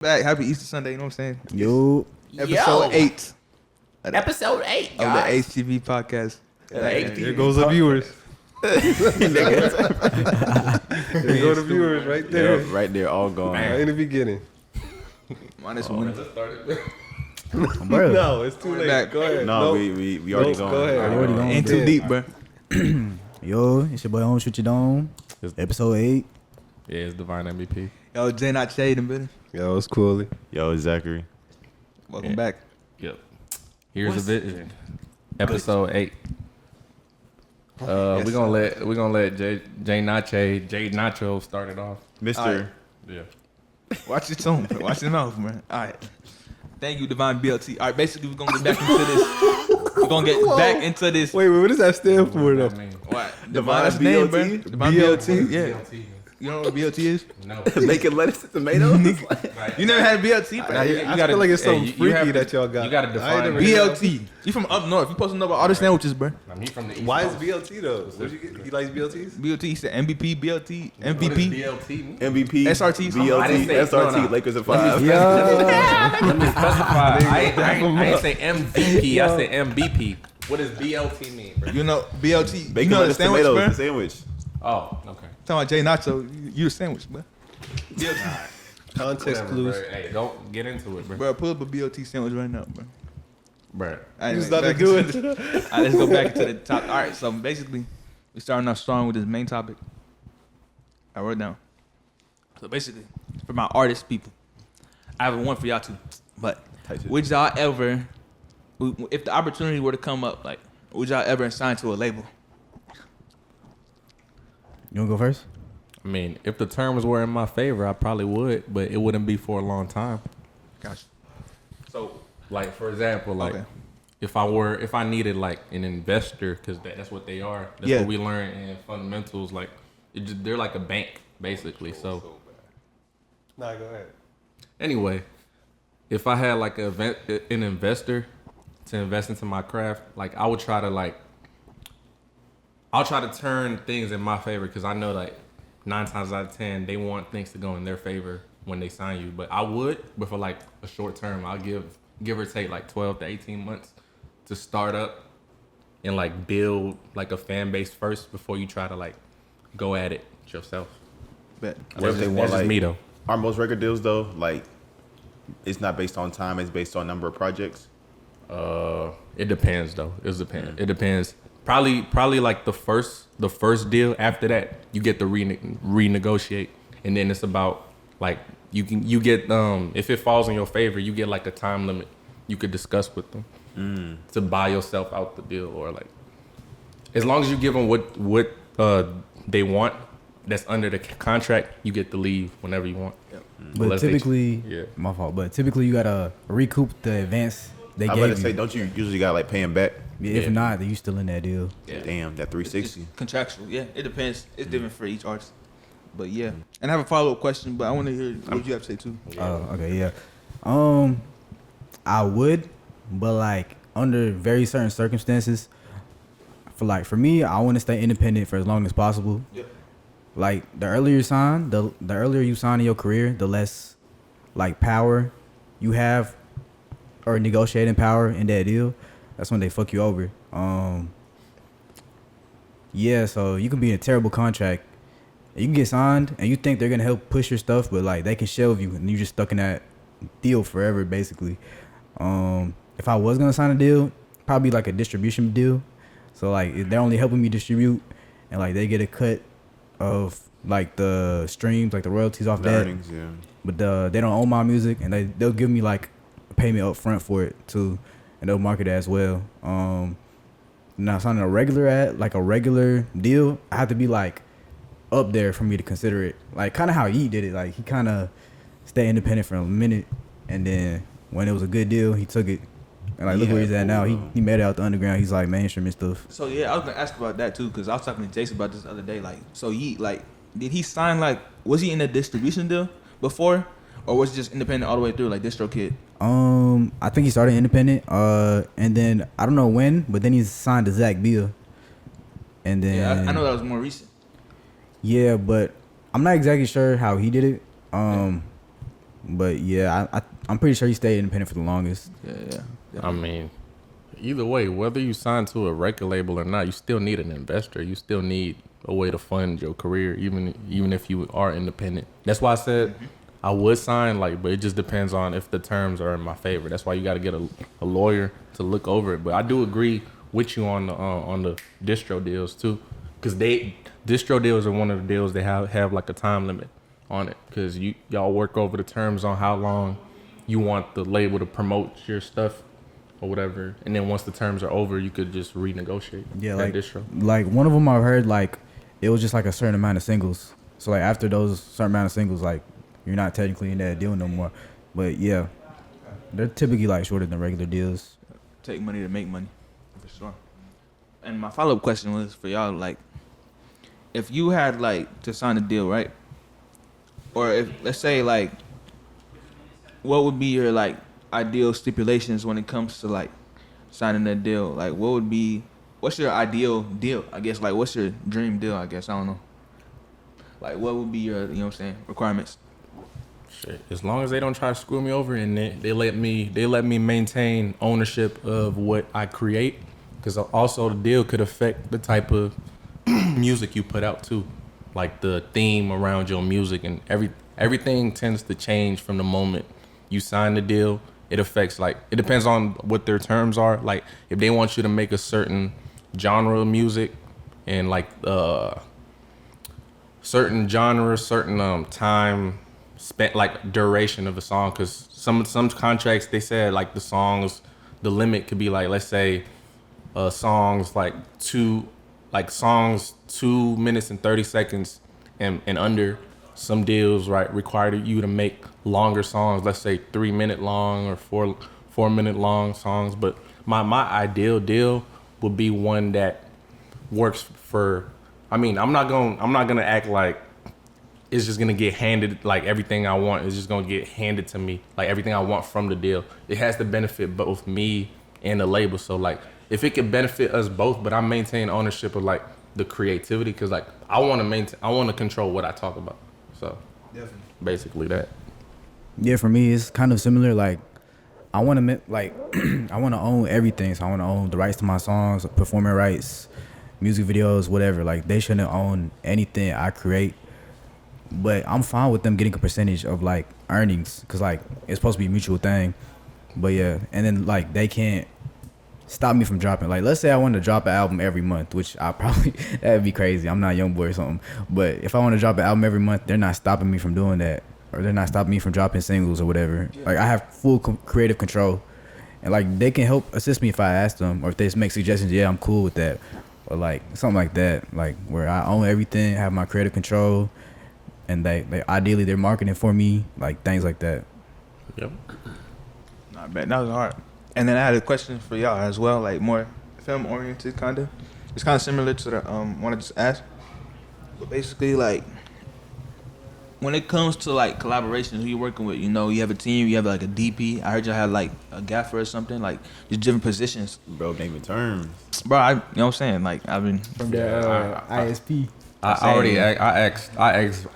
Back. Happy Easter Sunday, you know what I'm saying? Yo. Episode 8. Episode 8, of guys. the HTV podcast. Here goes the viewers. There go the viewers right there. Yeah, right there, all gone. Right in the beginning. Minus one. Bro. No, it's too late. Back. Go ahead. No, we already gone. Go ahead. Already gone. Ain't too deep, bro. Yo, it's your boy Home Shoot Your Dome. Episode 8. Yeah, it's Divine MVP. Yo, Jay not shade in business. Yo, it's Cooley. Yo, Zachary. Welcome back. Yep. Here's a bit. Episode 8. Yes, we're gonna let Jay Nacho start it off. Mr. Yeah. Watch your tone, bro. Watch your mouth, man. All right. Thank you, Divine BLT. All right, basically, we're going to get back into this. We're going to get back into this. Wait, what does that stand for, though? What? Divine That's the name, bro. BLT? Divine BLT? Yeah. You know what BLT is? No. Making lettuce and tomatoes? You never had BLT, bro? I feel like it's something freaky that y'all got. You gotta define BLT. You from up north. You supposed to know about all the sandwiches, bro. Me from the East Why is Coast. BLT, though? What you get? He likes BLTs? BLT, he said MVP, BLT, What MVP. is BLT mean? MVP. SRT. I didn't BLT. say- SRT. no. Lakers at 5. Let me specify. I ain't say MVP. I said MVP. What does BLT mean, bro? You know BLT. You Bacon, know the lettuce, sandwich, tomatoes. bro? The sandwich. Oh, okay. Talking about Jay Nacho, you the sandwich, bro. BLT. Context Whatever, clues. bro. Hey, don't get into it, bro. Bro, pull up a BLT sandwich right now, bro. Bro. Anyway, Who's about to back do into- it? All right, let's go back into the top. All right, so basically, we're starting off strong with this main topic. I wrote it down. So basically, for my artist people, I have one for y'all too. But would y'all ever, if the opportunity were to come up, like, would y'all ever assign to a label? You want to go first? I mean, if the terms were in my favor, I probably would, but it wouldn't be for a long time. Gotcha. So, like for example, like Okay. if I needed like an investor, because that's what they are. That's Yeah. what we learn in fundamentals. Like they're like a bank basically. So Nah, go ahead. anyway, if I had like an investor to invest into my craft, like I'll try to turn things in my favor, because I know like 9 times out of 10 they want things to go in their favor when they sign you. But for like a short term, I'll give or take like 12 to 18 months to start up and like build like a fan base first before you try to like go at it yourself. Bet. What if they want, That's just like, me though. Are most record deals, though, like, it's not based on time, it's based on number of projects? It depends though. It depends. Probably like the first deal. After that, you get to renegotiate, and then it's about like you get if it falls in your favor, you get like a time limit you could discuss with them to buy yourself out the deal, or like as long as you give them what they want that's under the contract, you get to leave whenever you want. Yep. Mm-hmm. Unless But they- typically, yeah. my fault, but typically you got to recoup the advance they Oh, gave I'm about you. to say, don't you usually got like paying back? If Yeah. not, then you still in that deal. Yeah. Damn, that It's 360. contractual. Yeah, it depends. It's different for each artist. But yeah. And I have a follow-up question, but I want to hear what you have to say too. Okay, yeah. I would, but like under very certain circumstances. For me, I want to stay independent for as long as possible. Yep. Like the earlier you sign, the earlier you sign in your career, the less like power you have or negotiating power in that deal. That's when they fuck you over. Yeah, so you can be in a terrible contract. You can get signed and you think they're gonna help push your stuff, but like they can shelve you and you just stuck in that deal forever, basically. If I was gonna sign a deal, probably like a distribution deal. So like if they're only helping me distribute, and like they get a cut of like the streams, like the royalties off The that. earnings, yeah. But they don't own my music, and they'll give me like a payment up front for it too, and they'll market it as well. Now signing a regular deal, I have to be like up there for me to consider it. Like kind of how he did it. Like he kind of stayed independent for a minute, and then when it was a good deal, he took it. And like look Yeah, where he's at now. cool. He made it out the underground. He's like mainstream and stuff. So yeah, I was gonna ask about that too, because I was talking to Jason about this the other day. Like, so did he sign was he in a distribution deal before, or was he just independent all the way through, like DistroKid? I think he started independent. And then I don't know when, but then he signed to Zach Bill. And then Yeah, I know that was more recent. Yeah, but I'm not exactly sure how he did it. But yeah, I'm pretty sure he stayed independent for the longest. Yeah. I mean, either way, whether you sign to a record label or not, you still need an investor. You still need a way to fund your career, even if you are independent. That's why I said I would sign, like, but it just depends on if the terms are in my favor. That's why you got to get a lawyer to look over it. But I do agree with you on the distro deals too, because distro deals are one of the deals that have like a time limit on it, because y'all work over the terms on how long you want the label to promote your stuff or whatever, and then once the terms are over, you could just renegotiate. Yeah, that like distro. Like one of them I heard like it was just like a certain amount of singles. So like after those certain amount of singles, like you're not technically in that deal no more. But yeah, they're typically like shorter than regular deals. Take money to make money, for sure. And my follow-up question was for y'all, like, if you had like to sign a deal, right? Or if, let's say, like, what would be your like ideal stipulations when it comes to like signing a deal? Like, what's your ideal deal? I guess, like, what's your dream deal? I guess, I don't know. Like, what would be your, you know what I'm saying, requirements? Shit. As long as they don't try to screw me over and they let me maintain ownership of what I create, because also the deal could affect the type of music you put out too, like the theme around your music, and everything tends to change from the moment you sign the deal. It affects, like, it depends on what their terms are. Like, if they want you to make a certain genre of music and like certain genre, certain time spent, like duration of a song, because some contracts they said like the limit could be like, let's say songs 2 minutes and 30 seconds and under. Some deals, right, require you to make longer songs, let's say 3 minute long or 4 minute long songs. But my ideal deal would be one that works for, I mean, I'm not gonna act like it's just gonna get handed, like everything I want is just gonna get handed to me, like everything I want from the deal. It has to benefit both me and the label. So like, if it could benefit us both, but I maintain ownership of like the creativity, because like I want to control what I talk about. So definitely, basically that. Yeah, for me it's kind of similar. Like I want to like I want to own everything. So I want to own the rights to my songs, performing rights, music videos, whatever. Like they shouldn't own anything I create. But I'm fine with them getting a percentage of like earnings, cause like it's supposed to be a mutual thing. But yeah, and then like they can't stop me from dropping. Like let's say I wanted to drop an album every month, which I probably that'd be crazy. I'm not YoungBoy or something. But if I want to drop an album every month, they're not stopping me from doing that, or they're not stopping me from dropping singles or whatever. Like I have full creative control, and like they can help assist me if I ask them, or if they just make suggestions. Yeah, I'm cool with that, or like something like that. Like where I own everything, have my creative control. And they ideally they're marketing for me, like things like that. Yep. Not bad. That was hard. And then I had a question for y'all as well, like more film oriented, kind of. It's kind of similar to the one I just asked. But basically, like, when it comes to like collaboration, who you working with? You know, you have a team, you have like a DP. I heard y'all had like a gaffer or something, like just different positions. Bro, naming terms. Bro, you know what I'm saying? Like I've been From the ISP. I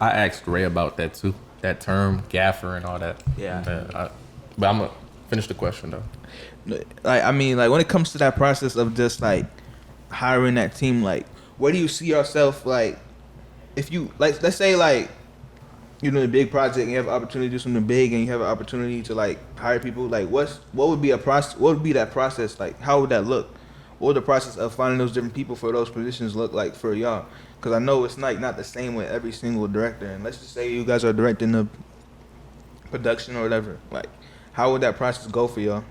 asked Ray about that too. That term, gaffer and all that. Yeah. But I'm gonna finish the question though. Like, I mean, like when it comes to that process of just like hiring that team, like where do you see yourself, like if you like, let's say like you're doing a big project and you have an opportunity to do something big and you have an opportunity to like hire people, like what would be that process, like how would that look? What would the process of finding those different people for those positions look like for y'all? Because I know it's not the same with every single director. And let's just say you guys are directing the production or whatever. Like, how would that process go for y'all?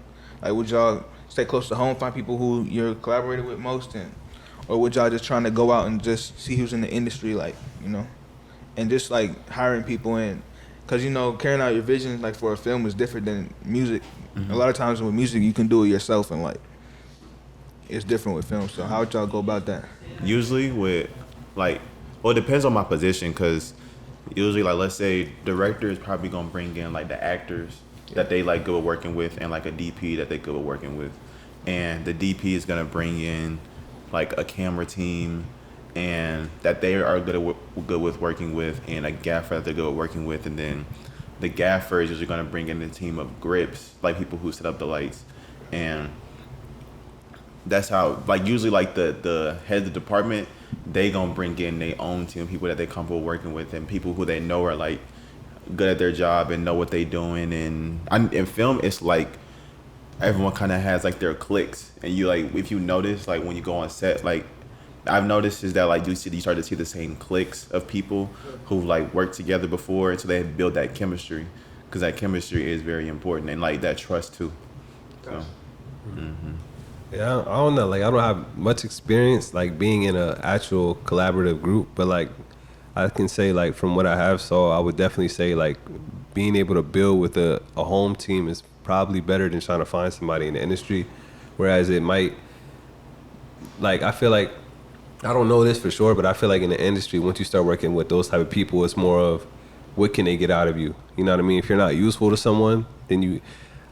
Like, would y'all stay close to home, find people who you're collaborating with most, or would y'all just trying to go out and just see who's in the industry, like, you know, and just like hiring people in? Because, you know, carrying out your vision like for a film is different than music. Mm-hmm. A lot of times with music, you can do it yourself, and like it's different with film. So how would y'all go about that? Usually with like, well, it depends on my position, because usually like, let's say director is probably gonna bring in like the actors that they like good at working with, and like a DP that they good at working with, and the DP is gonna bring in like a camera team and that they are good with working with, and a gaffer that they're good at working with, and then the gaffer is usually going to bring in a team of grips, like people who set up the lights, and that's how, like, usually like the head of the department, they gonna bring in their own team of people that they comfortable working with and people who they know are like good at their job and know what they doing. And in film, it's like everyone kind of has like their cliques, and you like, if you notice, like when you go on set, like I've noticed is that like you start to see the same cliques of people who like worked together before, and so they build that chemistry, because that chemistry is very important, and like that trust too. So. Yeah, I don't know. Like, I don't have much experience like being in an actual collaborative group, but like I can say like from what I have saw, I would definitely say like being able to build with a home team is probably better than trying to find somebody in the industry. Whereas it might, like, I feel like, I don't know this for sure, but I feel like in the industry, once you start working with those type of people, it's more of what can they get out of you? You know what I mean? If you're not useful to someone, then you.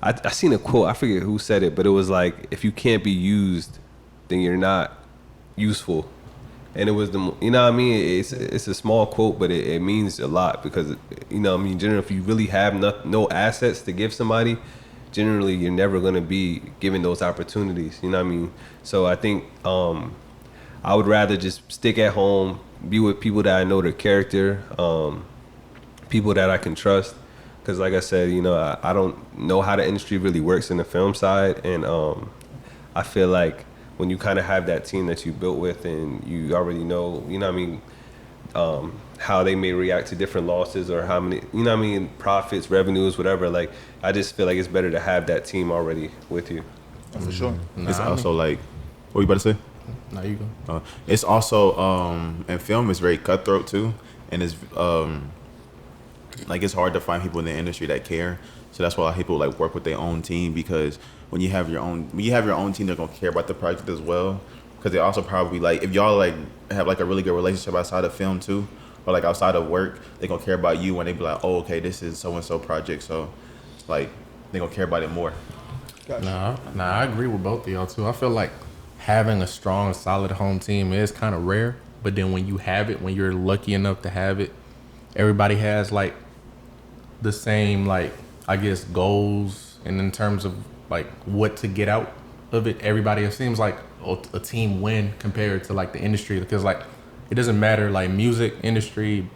I seen a quote, I forget who said it, but it was like, if you can't be used, then you're not useful. And it was you know what I mean? It's a small quote, but it means a lot, because, you know what I mean, generally, if you really have no assets to give somebody, generally you're never going to be given those opportunities, you know what I mean? So I think I would rather just stick at home, be with people that I know their character, people that I can trust. Because like I said, you know, I don't know how the industry really works in the film side. And I feel like when you kind of have that team that you built with, and you already know, you know what I mean, how they may react to different losses, or how many, you know what I mean, profits, revenues, whatever. Like, I just feel like it's better to have that team already with you. For sure. It's also like, what you about to say? Now you go. It's also in film, it's very cutthroat too, and it's like it's hard to find people in the industry that care. So that's why a lot of people like work with their own team, because when you have your own team, they're gonna care about the project as well. Because they also probably, like, if y'all like have like a really good relationship outside of film too, or like outside of work, they gonna care about you when they be like, oh, okay, this is so and so project, so like they gonna care about it more. Nah, I agree with both of y'all too. I feel like having a strong, solid home team is kind of rare, but then when you have it, when you're lucky enough to have it, everybody has like the same, like, I guess, goals, and in terms of like what to get out of it, everybody, it seems like a team win compared to like the industry, because like it doesn't matter, like music industry,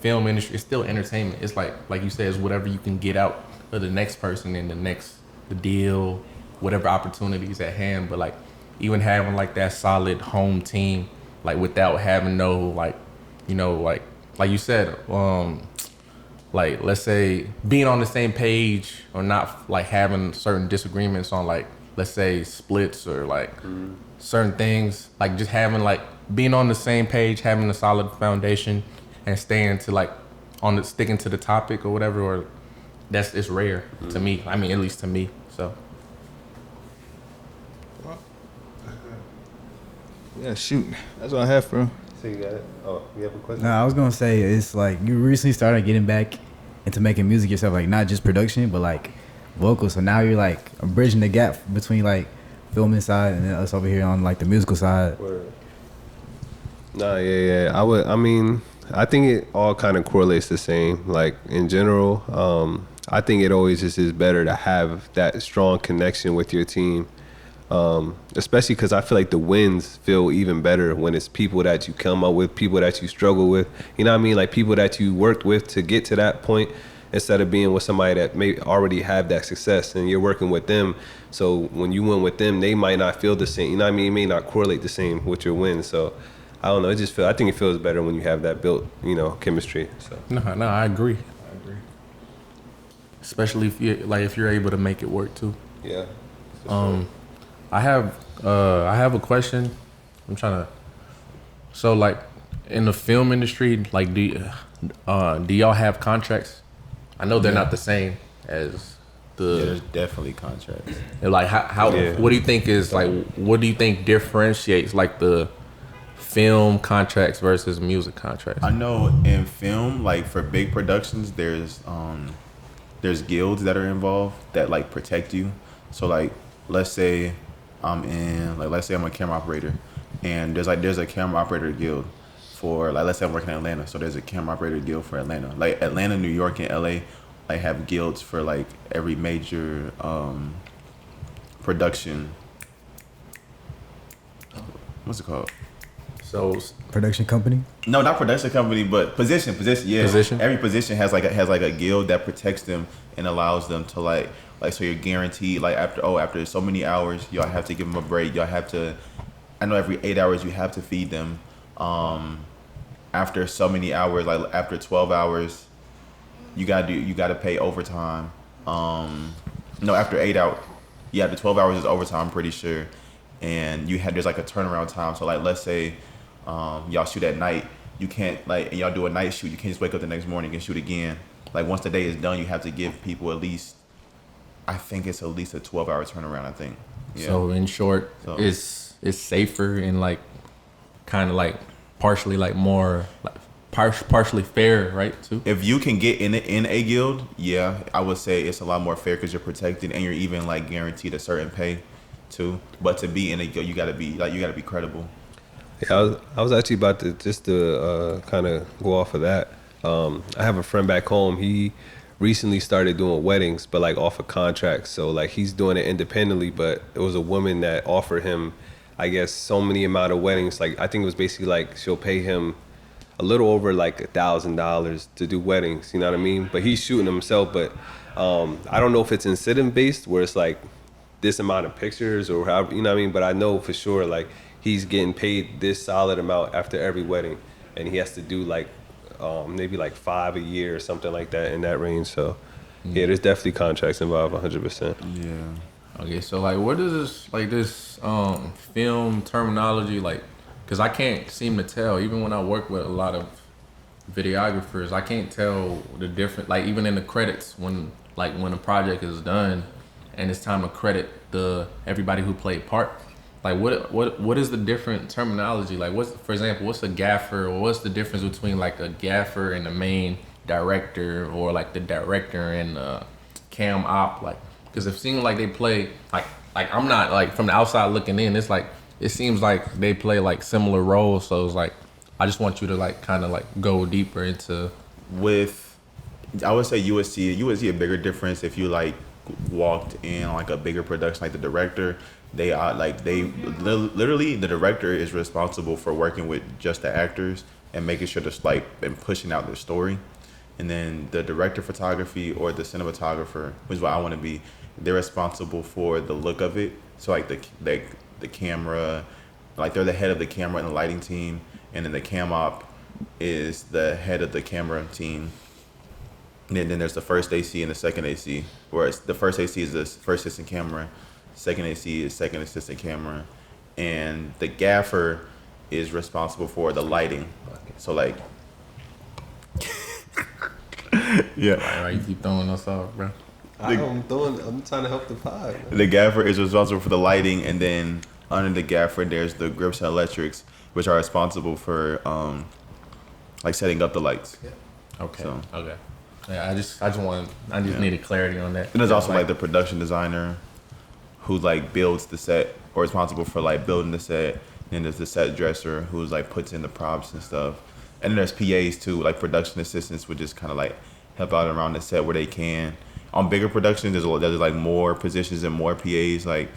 film industry, it's still entertainment. It's like you said, it's whatever you can get out of the next person and the deal, whatever opportunities at hand. But like even having like that solid home team, like without having no, like, you know, like you said, like, let's say being on the same page, or not like having certain disagreements on, like, let's say splits, or like certain things, like just having, like, being on the same page, having a solid foundation, and staying to like sticking to the topic or whatever, or it's rare to me. I mean, at least to me. So Yeah, shoot. That's what I have, bro. So you got it? Oh, you have a question? No, I was gonna say, it's like you recently started getting back into making music yourself, like not just production, but like vocals. So now you're like bridging the gap between like filming side and then us over here on like the musical side. Word. Nah, yeah. I mean, I think it all kind of correlates the same. Like in general, I think it always just is better to have that strong connection with your team. Especially because I feel like the wins feel even better when it's people that you come up with, people that you struggle with. You know what I mean? Like people that you worked with to get to that point, instead of being with somebody that may already have that success and you're working with them. So when you win with them, they might not feel the same. You know what I mean? It may not correlate the same with your wins. So I don't know. I think it feels better when you have that built, you know, chemistry. So no, I agree. Especially if you're able to make it work too. yeah. I have a question. I'm trying to. So like in the film industry, like do y'all have contracts? I know they're not the same as Yeah, there's definitely contracts. like how Yeah. what do you think is like, what do you think differentiates like the film contracts versus music contracts? I know in film, like for big productions, there's guilds that are involved that like protect you. So like let's say I'm a camera operator, and there's a camera operator guild for, like, let's say I'm working in Atlanta, so there's a camera operator guild for Atlanta. Like Atlanta, New York, and LA like have guilds for like every major production. What's it called? So Production company. No, not production company, but position. Yeah, Position? Every position has like a guild that protects them and allows them to like so you're guaranteed like after so many hours y'all have to give them a break. Y'all have to. I know every 8 hours you have to feed them. After so many hours, like after 12 hours, you gotta pay overtime. No, after 8 hours, yeah, after 12 hours is overtime. I'm pretty sure, and there's like a turnaround time. So like let's say y'all shoot at night, you can't and y'all do a night shoot. You can't just wake up the next morning and shoot again. Like once the day is done, you have to give people at least. I think it's at least a 12-hour turnaround. I think. Yeah. So in short, it's safer and like kind of like partially like more like partially fair, right? Too. If you can get in a guild, yeah, I would say it's a lot more fair because you're protected and you're even like guaranteed a certain pay, too. But to be in a guild, you gotta be credible. Yeah, I was actually about to kind of go off of that. I have a friend back home. He recently started doing weddings, but like off of contracts. So like he's doing it independently, but it was a woman that offered him, I guess, so many amount of weddings. Like I think it was basically like she'll pay him a little over like $1,000 to do weddings. You know what I mean? But he's shooting himself. But I don't know if it's incident based where it's like this amount of pictures or however, you know what I mean? But I know for sure like he's getting paid this solid amount after every wedding, and he has to do like maybe like 5 a year or something like that in that range. So yeah, there's definitely contracts involved 100%. Yeah. Okay, so like what is this film terminology like? Because I can't seem to tell, even when I work with a lot of videographers, I can't tell the difference. Like even in the credits, when a project is done, and it's time to credit everybody who played part. Like what is the different terminology? Like for example, what's a gaffer, or what's the difference between like a gaffer and the main director, or like the director and cam op? Like because it seems like they play like I'm not like from the outside looking in. It's like. It seems like they play like similar roles, so it's like I just want you to like kind of like go deeper into. I would say you would see a bigger difference if you like walked in like a bigger production, like the director. Literally the director is responsible for working with just the actors and making sure that's like and pushing out their story, and then the director of photography or the cinematographer, which is what I want to be, they're responsible for the look of it. So like the camera, like they're the head of the camera and the lighting team, and then the cam op is the head of the camera team. And then there's the first AC and the second AC, where the first AC is the first assistant camera, second AC is second assistant camera, and the gaffer is responsible for the lighting. So like, yeah. Why you keep throwing us off, bro? I'm trying to help the pod. Man. The gaffer is responsible for the lighting, and then under the gaffer, there's the grips and electrics, which are responsible for like setting up the lights. Okay. So. Okay. Yeah, I just needed clarity on that. And there's also like the production designer, who like builds the set or responsible for like building the set. And there's the set dresser who's like puts in the props and stuff. And then there's PAs too, like production assistants, would just kind of like help out around the set where they can. On bigger productions, there's like more positions and more PAs. Like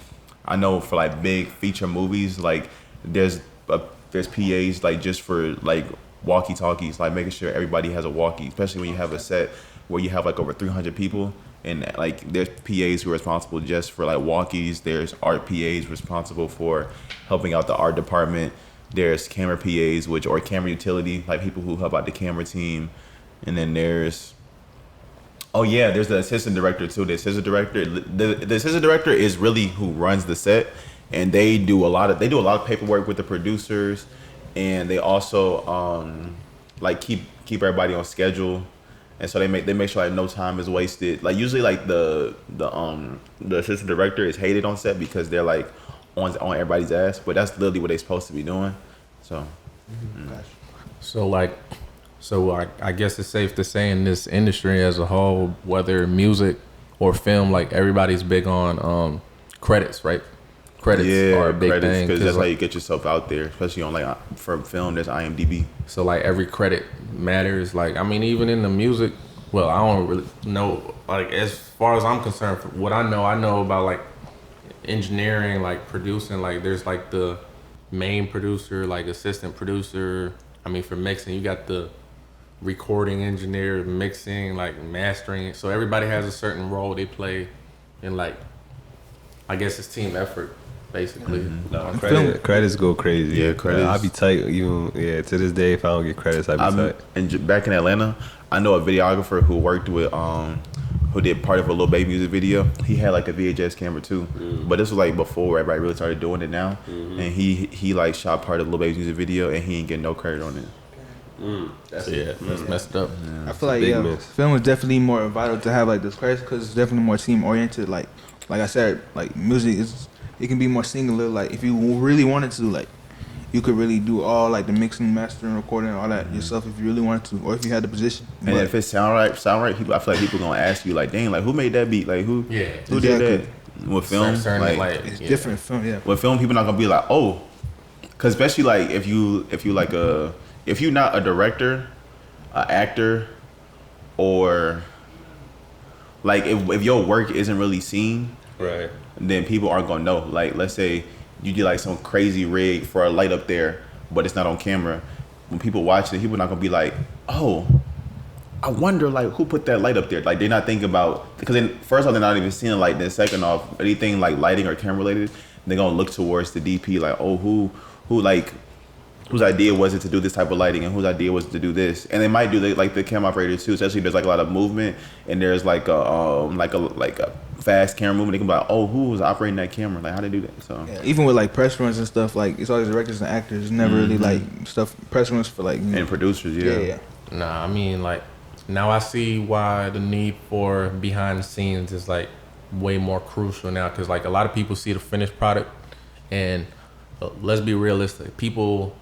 I know for like big feature movies, like there's PAs like just for like walkie talkies, like making sure everybody has a walkie, especially when you have a set where you have like over 300 people, and like there's PAs who are responsible just for like walkies. There's art PAs responsible for helping out the art department. There's camera PAs, or camera utility, like people who help out the camera team. And then there's the assistant director too. The assistant director is really who runs the set, and they do a lot of paperwork with the producers, and they also like keep everybody on schedule, and so they make sure like no time is wasted. Like usually like the assistant director is hated on set because they're like on everybody's ass, but that's literally what they're supposed to be doing. So. So I guess it's safe to say in this industry as a whole, whether music or film, like everybody's big on credits, right? Credits are a big thing because that's how you get yourself out there, especially on like for film. There's IMDb. So like every credit matters. Like I mean, even in the music Well, I don't really know. Like as far as I'm concerned, for what I know about like engineering, like producing. Like there's like the main producer, like assistant producer. I mean, for mixing, you got the recording engineer, mixing, like mastering. So everybody has a certain role they play, and like I guess it's team effort, basically. No, credits go crazy. Yeah, credits. I be tight. Even to this day, if I don't get credits, I be tight. And back in Atlanta, I know a videographer who worked with who did part of a Lil Baby music video. He had like a VHS camera too, but this was like before everybody really started doing it now. And he like shot part of Lil Baby's music video, and he ain't getting no credit on it. That's messed up. I feel like film is definitely more vital to have like this credits because it's definitely more team oriented. Like I said, like music it can be more singular. Like if you really wanted to, like you could really do all like the mixing, mastering, recording, all that yourself if you really wanted to, or if you had the position. And if it sound right, people, I feel like people gonna ask you like, dang, like who made that beat? Like who did that? With film, like it's different film. Yeah. With film, people not gonna be like, oh, because especially like if you if you're not a director, an actor, or like if your work isn't really seen, right, then people aren't gonna know. Like let's say you do like some crazy rig for a light up there, but it's not on camera. When people watch it, people not gonna be like, oh, I wonder like who put that light up there. Like they're not thinking about, because then first off they're not even seeing the light. Then second off, anything like lighting or camera related, they're gonna look towards the DP like, oh, who like whose idea was it to do this type of lighting and whose idea was it to do this. And they might do the cam operators too, especially if there's like a lot of movement and there's like a fast camera movement. They can be like, oh, who was operating that camera? Like how they do that? So even with like press runs and stuff, like it's always directors and actors. It's never really like stuff press runs for like and producers. Yeah. Nah, I mean like now I see why the need for behind the scenes is like way more crucial now, because like a lot of people see the finished product and let's be realistic, people,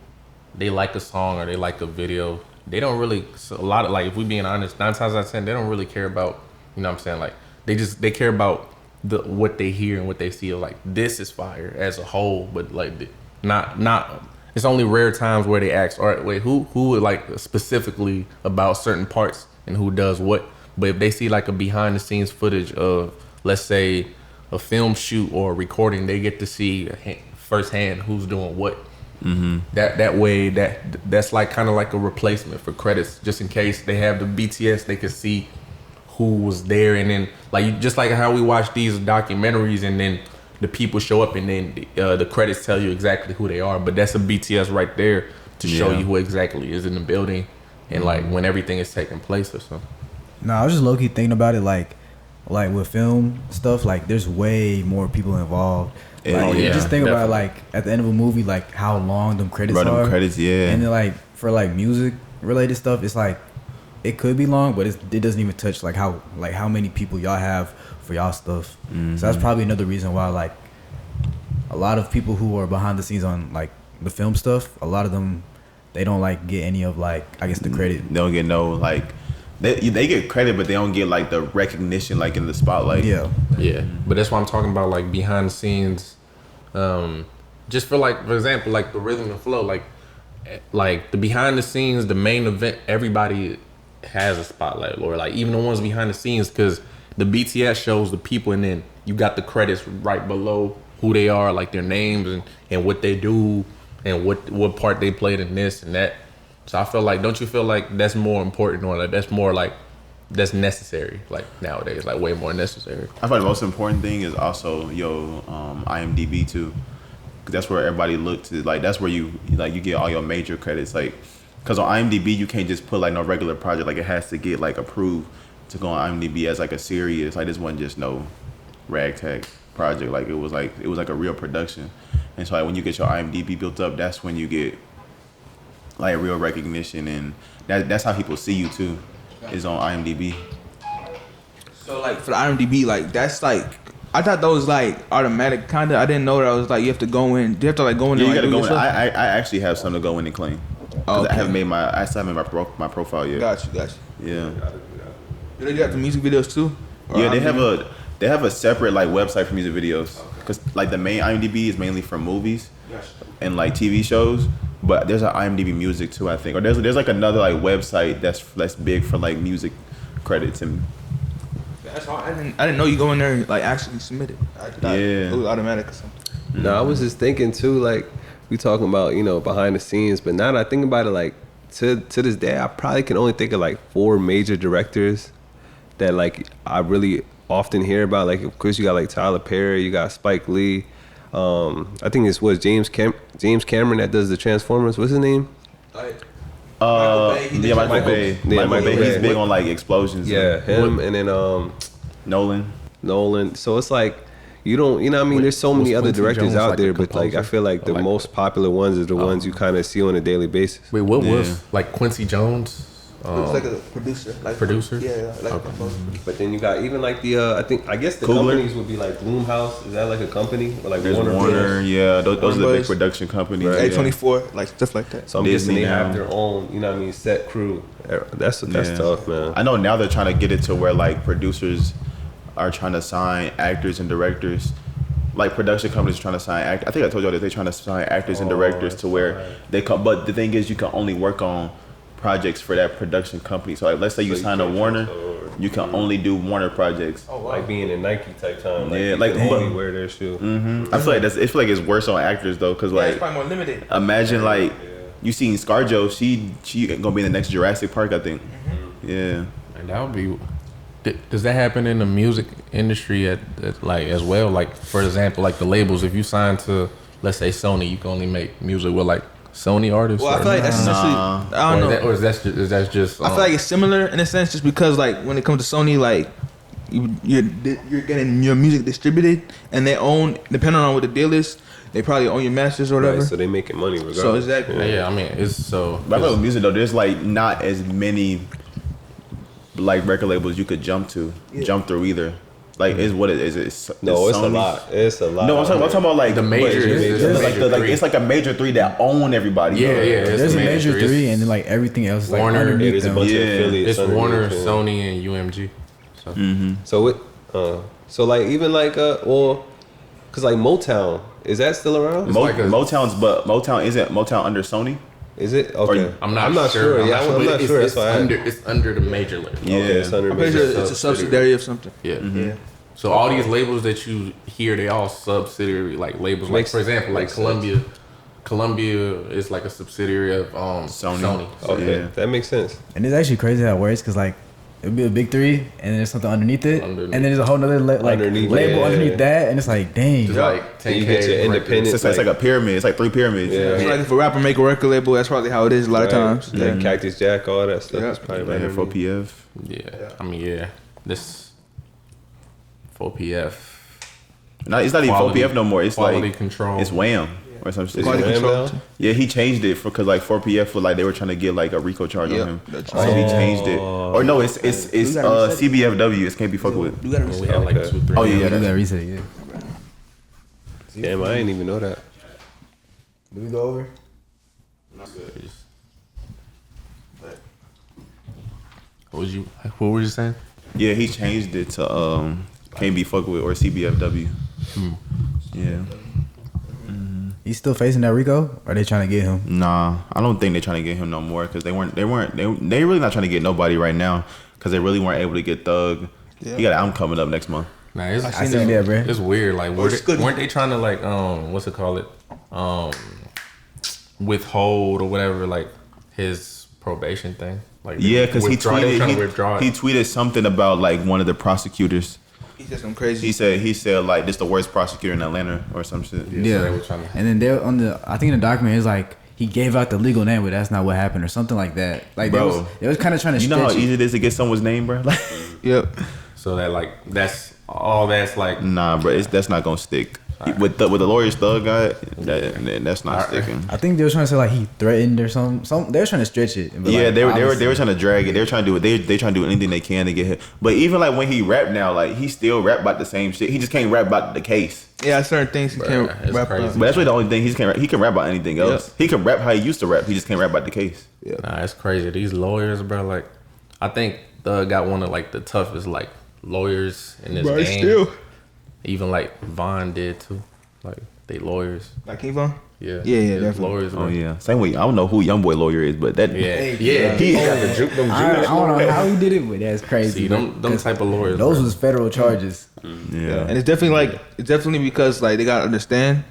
they like a song or they like a video. They don't really, a lot of like, if we being honest, 9 times out of 10, they don't really care about, you know what I'm saying? Like they care about what they hear and what they see. Like this is fire as a whole, but like not. It's only rare times where they ask, all right, wait, who would like specifically about certain parts and who does what. But if they see like a behind the scenes footage of, let's say, a film shoot or a recording, they get to see firsthand who's doing what. That way that's like kind of like a replacement for credits, just in case they have the BTS, they can see who was there. And then like just like how we watch these documentaries and then the people show up and then the credits tell you exactly who they are, but that's a BTS right there to show you who exactly is in the building and like when everything is taking place or something. No, I was just low-key thinking about it like with film stuff, like there's way more people involved. Like, just think about like at the end of a movie, like how long them credits are. Them credits, and then like for like music related stuff, it's like it could be long, but it doesn't even touch like how many people y'all have for y'all stuff. So that's probably another reason why like a lot of people who are behind the scenes on like the film stuff, a lot of them they don't like get any of like I guess the credit. They don't get no like. They get credit, but they don't get like the recognition like in the spotlight. Yeah. But that's why I'm talking about like behind the scenes, just for like for example like the rhythm and flow, like the behind the scenes, the main event, everybody has a spotlight, or like even the ones behind the scenes, because the BTS shows the people, and then you got the credits right below who they are, like their names and what they do and what part they played in this and that. So I feel like, don't you feel like that's more important, or like that's more like that's necessary like nowadays, like way more necessary? I feel like the most important thing is also IMDb too, because that's where everybody looks to. Like that's where you get all your major credits. Like because on IMDb you can't just put like no regular project. Like it has to get like approved to go on IMDb as like a series. Like this wasn't just no ragtag project. Like it was like a real production. And so like when you get your IMDb built up, that's when you get like real recognition, and that's how people see you too, is on IMDb. So like for the IMDb, like that's like I thought that was like automatic kinda. I didn't know that I was like you have to go in. Do you have to like go in? Yeah, and, you like, gotta go in. I actually have something to go in and claim. Okay. I still haven't made my profile yet. Got you. Yeah. Do they got the music videos too? Yeah, they have a separate like website for music videos, because like the main IMDb is mainly for movies and like TV shows. But there's an IMDb music too, I think, or there's like another like website that's big for like music credit to me. That's all. I didn't know you go in there and, like, actually submit it. I thought it was automatic or something. No, I was just thinking too, like we talking about, you know, behind the scenes, but now that I think about it, like to this day, I probably can only think of like 4 major directors that like I really often hear about. Like, of course, you got like Tyler Perry, you got Spike Lee. I think it's James Cameron that does the Transformers. What's his name? Michael Bay. Michael Bay. He's big on like explosions. Yeah, him and then Nolan. So it's like you know what I mean? There's so many other Quincy directors Jones, out like, there, a but like I composer? feel like the Like most popular ones are the ones you kind of see on a daily basis. Wait, what Yeah. was like Quincy Jones? It's like a producer. Like Producer? Yeah, like a composer. But then you got even like the I guess the Coogler? companies would be like Bloomhouse. Is that like a company or like There's Warner? Warner. Brothers? Yeah, those are the big Brothers. production companies. Right. Yeah. A24, like stuff like that. So I'm Disney guessing they have now. their own, you know what I mean, set crew. That's Yeah. tough, man. I know now they're trying to get it to where like producers are trying to sign actors and directors. Like production companies are trying to sign actors. I think I told y'all that they're trying to sign actors and directors to where they come. But the thing is, you can only work on projects for that production company. So like, let's say you sign a Warner, you can only do Warner projects. Like being in Nike type time. Like, Yeah, you like, can but- only wear their shoe. I feel like I feel like it's worse on actors though, cause like probably more limited. imagine like you seen ScarJo, she gonna be in the next Jurassic Park, I think. Yeah. And that would be. Does that happen in the music industry at like as well? Like for example, like the labels. If you sign to, let's say Sony, you can only make music with like Sony artists. Well, I feel like that's essentially. Nah. I don't know. Or is that just? I feel like it's similar in a sense, just because like when it comes to Sony, like you're getting your music distributed, and they own, depending on what the deal is, they probably own your masters or whatever. Right, so they making money regardless. So exactly. yeah, I mean it's so. But I feel like with music though, there's like not as many like record labels you could jump through either. Like is what it is. It's a lot. It's a lot. No, I'm talking about like The major but is like, major like three. it's like a major 3 that own everybody. Yeah, yeah. It's There's a the major It's- 3, and then like everything else is like Warner, underneath There's a them. bunch of Yeah. affiliates. It's underneath Warner, them. Sony, and UMG. So So it, so like even like cause like Motown, is that still around? Motown isn't Motown under Sony. Is it? Okay. you- I'm not sure. Yeah, I'm not sure. That's It's why I under. It's under the major label. Yeah. Okay, it's under I'm pretty major. sure it's a subsidiary of something. Yeah. Yeah. So all these labels that you hear, they all subsidiary like labels. Like Makes- for example, like makes sense. Columbia is like a subsidiary of Sony. Okay, Yeah. that makes sense. And it's actually crazy how it works, because like it'll be a big 3, and there's something underneath it, Underneath. and then there's a whole nother Underneath, label yeah. underneath that, and it's like, dang. Just like 10K. You get your records. independent- It's like a pyramid. It's like 3 pyramids. Yeah. It's like if a rapper make a record label, that's probably how it is a lot of times. Like Cactus Jack, all that stuff. Yeah. Is probably Right right here for underneath. PF. Yeah. I mean, yeah. This 4PF. No, it's not even Quality- 4PF no more. It's quality like control. It's Wham or some shit. Quality Wham control. now? Yeah, he changed it because like 4PF was like they were trying to get like a RICO charge Yep, on him. that's So he changed it. Or no, it's CBFW. It can't be fucked with. You gotta We reset. had like Okay. 2-3. Oh, yeah, do that's- that reset, yeah. Damn, I didn't even know that. Do we go over? What were you saying? Yeah, he changed it to can't be fucked with or CBFW. Yeah. He's still facing that Rico? Or are they trying to get him? Nah, I don't think they're trying to get him no more because they really not trying to get nobody right now because they really weren't able to get Thug. Yeah. He got an album coming up next month. Nah, it's, I seen that, bro. It's weird. Like, it's good. weren't they trying to like what's it called? Withhold or whatever, like his probation thing. Like, Yeah, because they were trying to withdraw it. he tweeted something about like one of the prosecutors. He said some crazy. He said like this the worst prosecutor in Atlanta or some shit. so Yeah. they were trying to- And then they're on the, I think in the document, it's like, he gave out the legal name, but that's not what happened, or something like that. Like, Bro. they was kind of trying to You know how stretch it. easy it is to get someone's name, bro? Like, Yep. So that like that's all that's like nah, bro, that's not gonna stick. With the lawyers Thug got, that's not sticking. I think they were trying to say like he threatened or something. They were trying to stretch it. But Yeah, like, they were obviously- trying to drag it. They were trying to do it. They trying to do anything they can to get hit. But even like when he rap now, like he still rap about the same shit. He just can't rap about the case. Yeah, certain things he can't it's rap crazy. about. But that's really the only thing he can't. He can rap about anything else. Yeah. He can rap how he used to rap. He just can't rap about the case. Nah, it's crazy. These lawyers, bro. Like, I think Thug got one of like the toughest like lawyers in this Bro, game. still. Even like Vaughn did too. Like they lawyers. Like King Von? Yeah, Yeah, His definitely. lawyers. Oh man. yeah. Same way. I don't know who YoungBoy lawyer is, but that. Yeah, he got the juke them I juice. don't know how he did it, but that's crazy. See, them type of lawyers. Those bro. was federal charges. Yeah. And it's definitely because like they gotta understand.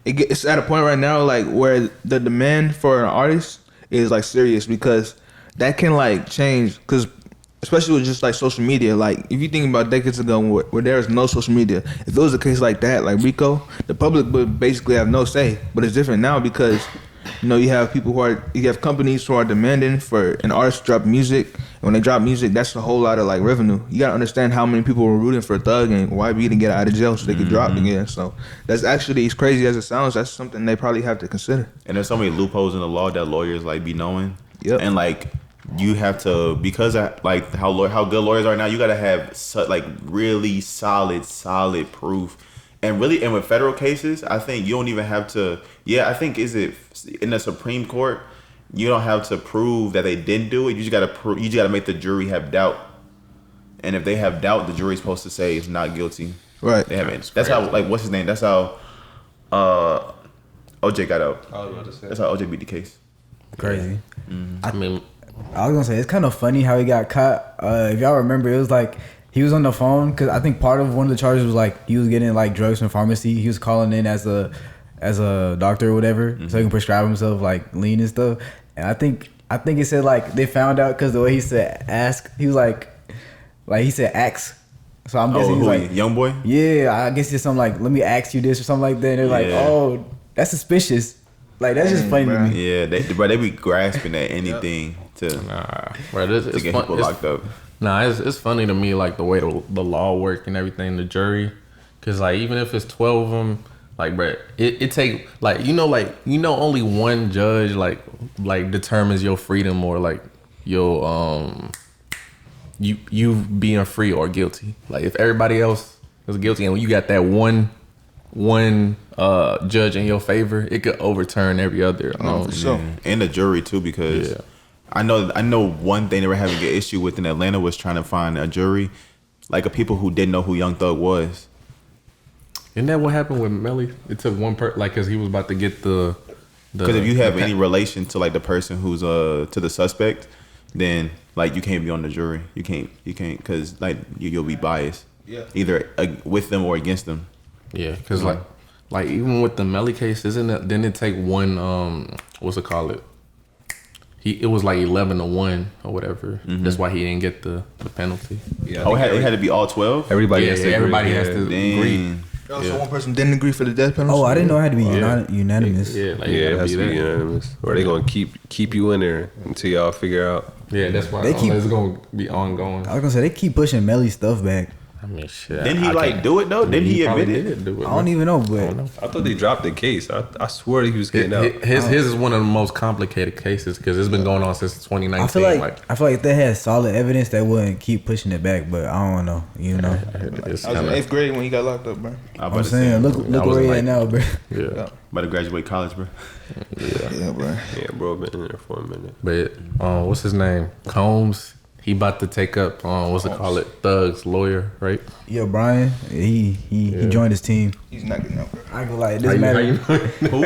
It's at a point right now like where the demand for an artist is like serious because that can like change because especially with just like social media. Like if you think about decades ago where there was no social media, if it was a case like that, like Rico, the public would basically have no say. But it's different now because you have people you have companies who are demanding for an artist to drop music. And when they drop music, that's a whole lot of like revenue. You gotta understand how many people were rooting for Thug and YB to get out of jail so they could drop again. So that's actually, as crazy as it sounds, that's something they probably have to consider. And there's so many loopholes in the law that lawyers like be knowing. Yep. And like you have to, because of like how good lawyers are now, you gotta have like really solid proof. And really, and with federal cases, I think you don't even have to. Yeah, I think is it in the Supreme Court, you don't have to prove that they didn't do it. You just gotta make the jury have doubt. And if they have doubt, the jury's supposed to say it's not guilty. Right. They haven't. That's how, like, what's his name? That's how OJ got out. I was about to say. That's how OJ beat the case. Crazy. I mean, I was gonna say it's kind of funny how he got caught. If y'all remember, it was like he was on the phone because I think part of one of the charges was like he was getting like drugs from pharmacy. He was calling in as a doctor or whatever, so he can prescribe himself like lean and stuff. And I think it said like they found out because the way he said ask, he was like he said ask. So I'm guessing he's like YoungBoy. Yeah, I guess it's something like let me ask you this or something like that. And they're like, oh, that's suspicious. Like that's just funny to me. Yeah, they be grasping at anything to bro, get people locked up. Nah, it's funny to me like the way the law work and everything, the jury, cause like even if it's 12 of them, like bro, it take like only one judge like determines your freedom or like your you being free or guilty. Like if everybody else is guilty and you got that one judge in your favor, it could overturn every other. For sure. And the jury too, because I know one thing they were having an issue with in Atlanta was trying to find a jury, like of people who didn't know who Young Thug was. Isn't that what happened with Melly? It took one like because he was about to get the. Because if you have any relation to like the person who's to the suspect, then like you can't be on the jury. You can't because like you'll be biased. Yeah. Either with them or against them. Yeah, because like even with the Melly case, didn't it take one what's it called? It was like 11-1 or whatever. Mm-hmm. That's why he didn't get the penalty. Yeah, it had to be all 12. Everybody has to agree. Everybody has to agree. So one person didn't agree for the death penalty. Oh, I didn't know it had to be unanimous. Yeah, like It has to be unanimous, or they gonna keep you in there until y'all figure out. Yeah, that's why it's gonna be ongoing. I was gonna say they keep pushing Melly's stuff back. I mean, shit. Didn't he do it though? Didn't he admit it? Did do it, I don't even know, but I thought they dropped the case. I swear he was getting out. His is one of the most complicated cases because it's been going on since 2019. I feel like if they had solid evidence, they wouldn't keep pushing it back. But I don't know, I was in 8th grade when he got locked up, bro. I'm saying, look where he at now, bro. Yeah. About to graduate college, bro. Yeah, bro. Yeah, bro, been in there for a minute. But what's his name? Combs. He about to take up Thug's lawyer, right? Yeah, Brian. He joined his team. He's not getting out, bro. I go like this matter. Who?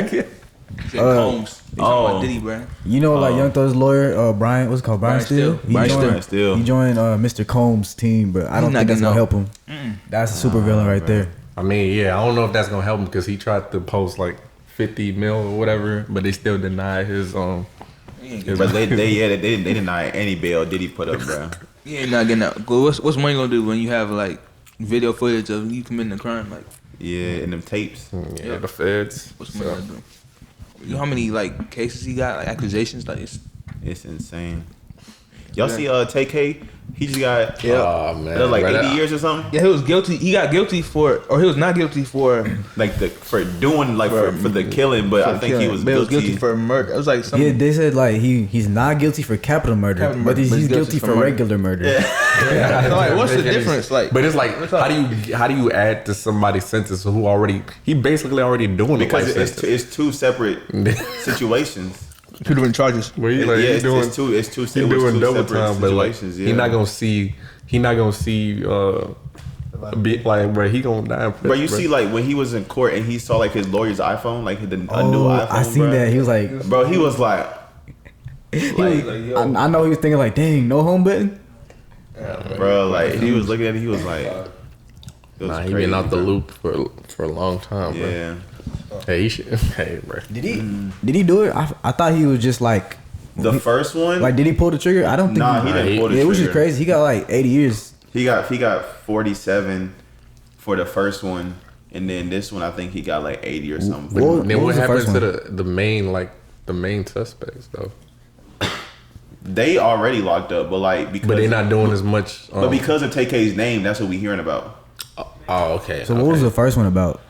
Combs. He's talking about Diddy, bro. You know, like Young Thug's lawyer, Brian. What's it called? Brian Steele. Brian Steele. He joined Mr. Combs' team, but I don't think that's gonna help him. That's a super villain right there. I mean, yeah, I don't know if that's gonna help him because he tried to post like 50 mil or whatever, but they still deny his But they deny any bail Diddy put up, bro. He ain't not getting out. What's money gonna do when you have like video footage of you committing a crime? Like, yeah, and them tapes. Yeah, the feds. What's money gonna do? You know how many like cases he got, like accusations? Like it's insane. Y'all see TK? He just got oh man, like 80 years or something. Yeah, he was guilty. He got guilty for, or he was not guilty for, like for doing like for the killing, but I think he was guilty for murder. It was like something. Yeah, they said like he's not guilty for capital murder, but he's guilty for regular murder. Yeah. So like, what's the difference? Like, but it's like, how do you add to somebody's sentence who he basically already doing it? Because it's two separate situations. Two different charges. Where it's two doing double time, but like yeah. he not gonna see Be like, bro, he gonna die. Bro, you see, like when he was in court and he saw like his lawyer's iPhone, like a new iPhone. I seen bro. that. He was like, Bro, he was like, I know he was thinking like, dang, no home button. bro, like he was looking at it, he was like, it was Nah, he crazy, been out the bro. loop for a long time, bro. Yeah, Hey, he should. Hey, bro. Did he do it? I thought he was just like the first one. like, did he pull the trigger? I don't think. Nah, he didn't pull the It was just trigger. crazy. He got like 80 years. He got 47 for the first one, and then this one I think he got like 80 or something. But What- then what what was the happened first to the main suspects though? They already locked up, but like because But they're not doing as much. But because of TK's name, that's what we hearing about. Oh, okay. So what was the first one about?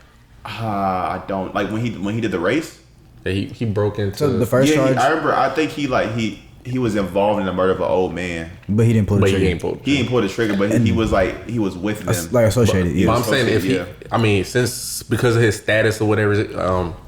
I don't like when he did the race. Yeah, he broke into. So the first Yeah, charge, I remember. I think he was involved in the murder of an old man. but he didn't pull the but trigger. he ain't pulled. He didn't pull the trigger, but he was with them. Like associated. But- yeah. But I'm saying if he, Yeah. I mean, since because of his status or whatever,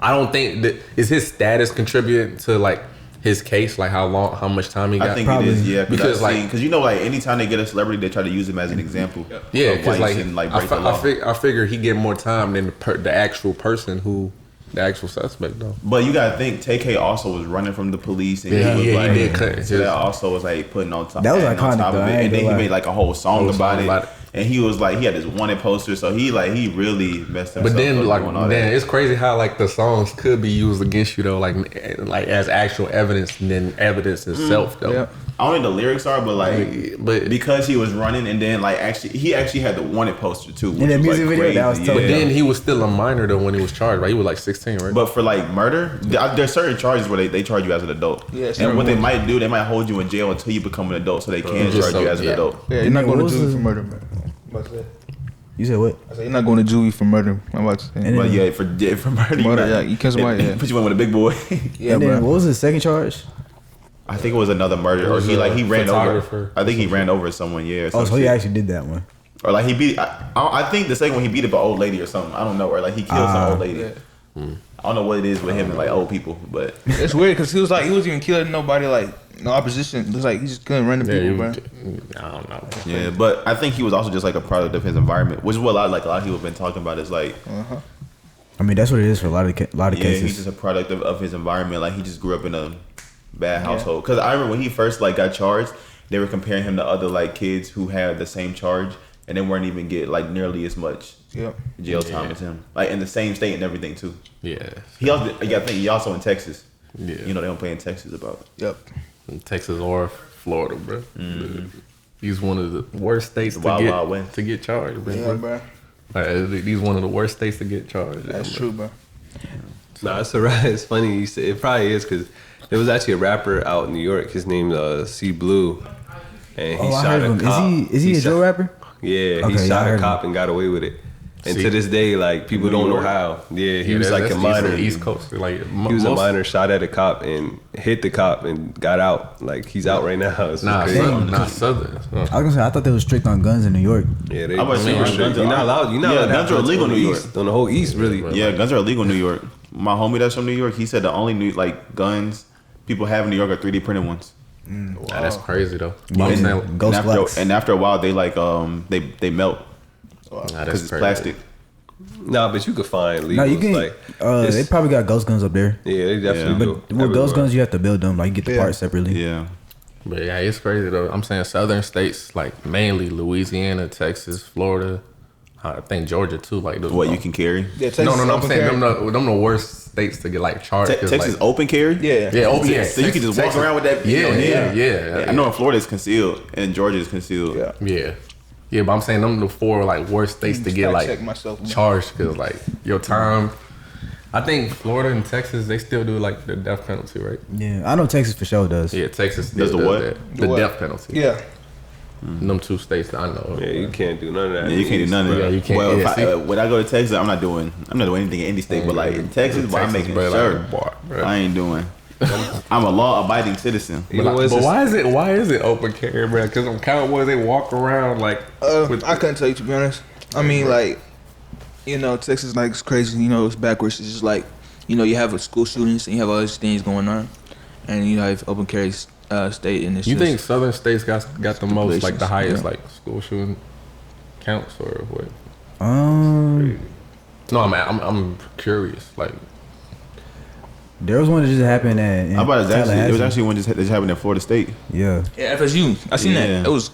I don't think that is his status contributing to like his case, like how much time he got. I think Probably. it is, yeah, Because, like- because you know, like anytime they get a celebrity, they try to use him as an example. Yeah, of because whites like, and, like I, break the law. I figure he get more time than the actual person the actual suspect though. But you gotta think, TK also was running from the police, and Yeah, he was yeah, he like, did cut so his- that also was like putting on top. That was adding on iconic, top though, of I it. ain't And then gonna he lie. made like a whole song about about it. And he was like, he had this wanted poster, so he really messed himself But then, up like, doing all then that. it's crazy how like the songs could be used against you though, like as actual evidence, and then evidence itself though. Yeah. I don't know what the lyrics are, but like, But because he was running, and then like he actually had the wanted poster too. Which that was, music like, video, that was crazy, tough. but yeah. then he was still a minor though when he was charged, right? He was like 16, right? But for like murder, there's certain charges where they charge you as an adult. Yeah, and certain what they ones. might do, they might hold you in jail until you become an adult, so they can Just charge you so- as an yeah. adult. Yeah, you're And not then going what to was juvie the- for murder, man. I'm about to say. You said what? I said you're not going to juvie for murder. I'm about to say. And But then- yeah, for murder, Murder, yeah, you kill somebody, yeah. Put you in with a big boy. Yeah, and then bro. what was the second charge? I think it was another murder, It or was he a ran over. photographer. I think he ran over someone. Yeah. Or Oh, some so he shit. actually did that one. Or like he beat. I think the second one he beat up an old lady or something. I don't know. Or like he killed some old lady. Yeah. I don't know what it is with him and like old people, but It's weird because he was even killing nobody, like no opposition. It's like he just killing random people, bro. I don't know. yeah. But I think he was also just like a product of his environment, which is what a lot of people have been talking about. Is like, I mean, that's what it is for a lot of yeah, he's cases. just a product of his environment. Like he just grew up in a bad household. Because I remember when he first like got charged, they were comparing him to other like kids who had the same charge and they weren't even get like nearly as much Yep. jail time as him. Like in the same state and everything too. Yeah, He also, I think he also in Texas. yeah. You know they don't play in Texas about. Yep. In Texas or Florida, bro. He's one of the worst states to Wild, get Wild West. to get charged, bro. Yeah, bro. He's one of the worst states to get charged. That's bro. true, bro. Nah, it's alright. It's funny. You say it probably is because there was actually a rapper out in New York. His name C Blue, and he Oh, I shot heard a of him. cop. Is he a shot- drill rapper? Yeah, Okay, he yeah, I shot heard a him. cop and got away with it. And See? to this day, like people New don't know York. how. Yeah, he Yeah, was like that's a minor. East Coast. Like He was a minor, shot at a cop and hit the cop and got out. Like he's out right now. It's Nah, crazy. Southern. I was gonna say I thought they was strict on guns in New York. Yeah, they. I was saying, you're guns are- not allowed. You're not Yeah, allowed to guns have are illegal on in the New East, on the whole East, really. Yeah, guns are illegal in New York. My homie that's from New York, he said the only new like guns people have in New York are 3D printed ones. Nah, that's crazy though. Yeah. I'm saying, Ghost and blacks. after a while, they like they melt nah, because that's it's crazy. plastic. Nah, but you could find legals. No, you can. like, They it's- probably got ghost guns up there. yeah, they definitely Yeah. do. But with ghost Everywhere. guns, you have to build them. Like you get the Yeah. parts separately. Yeah, But yeah, it's crazy though. I'm saying southern states, like mainly Louisiana, Texas, Florida. I think Georgia too. Like those, what you can carry. Yeah, Texas No, I'm open saying carry. them the worst states to get like charged. 'cause, Texas like, open carry. Yeah. Yeah, open. Yeah, So you can just walk Texas- around with that. Yeah, you know, yeah. I know in Florida it's concealed and Georgia is concealed. Yeah. Yeah, but I'm saying them the four like worst states to get Fact like check myself, man. charged because like your time. I think Florida and Texas they still do like the death penalty, right? Yeah, I know Texas for sure does. Yeah, Texas still Does the what? that. The The what? death penalty. Yeah. Them two states that I know. of. Yeah, you can't do none of that. Yeah, you can't do none of Yeah, that. you can't- Well, yeah, if see? when I go to Texas, I'm not doing anything in any state, but like in Texas, boy, I'm making bro, sure like, boy, bro. I ain't doing. I'm a law-abiding citizen. Even But, when it's but just- why is it open carry, bro? Because them cowboys they walk around like with, I couldn't tell you to be honest. I mean, like, Texas like it's crazy. It's backwards. It's just like, you have a school shootings and you have all these things going on, and you have open carry state and it's You just, think southern states got the most like the places, highest yeah. like school shooting? counts or what? No, I'm curious. Like, there was one that just happened at. I'm about to say, it was Tallahassee. actually one that just happened in Florida State. Yeah. Yeah, FSU. I seen Yeah. that. It was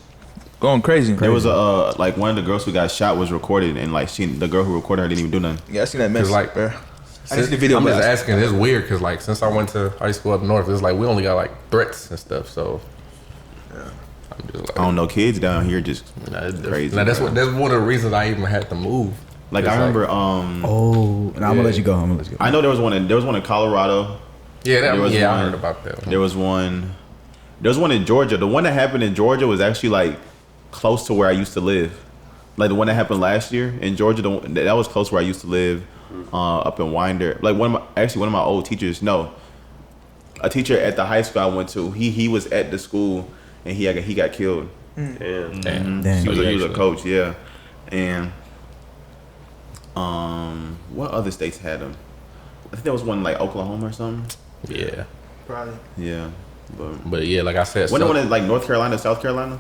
going crazy. There was a like one of the girls who got shot was recorded, and like the girl who recorded her didn't even do nothing. Yeah, I seen that mess. like, bro. I seen the video. I'm but just I- asking. It's weird because like since I went to high school up north, it's like we only got like threats and stuff. So I'm just like, I don't know, kids down here just it's crazy. Now that's bro. that's one of the reasons I even had to move. Like It's I remember, Oh, no, I'm gonna let you go. I'm gonna let you go. I know there was one in Colorado. Yeah, There was I one- heard about that one. There was one in Georgia. The one that happened in Georgia was actually like close to where I used to live. Like the one that happened last year in Georgia, that was close where I used to live, up in Winder. Like one of my old teachers. No, a teacher at the high school I went to. He was at the school and he got killed. Damn. Dang. He was a coach, yeah. And what other states had him? I think there was one like Oklahoma or something. Yeah, Probably. Yeah, but yeah, like I said, when the one in like North Carolina, South Carolina.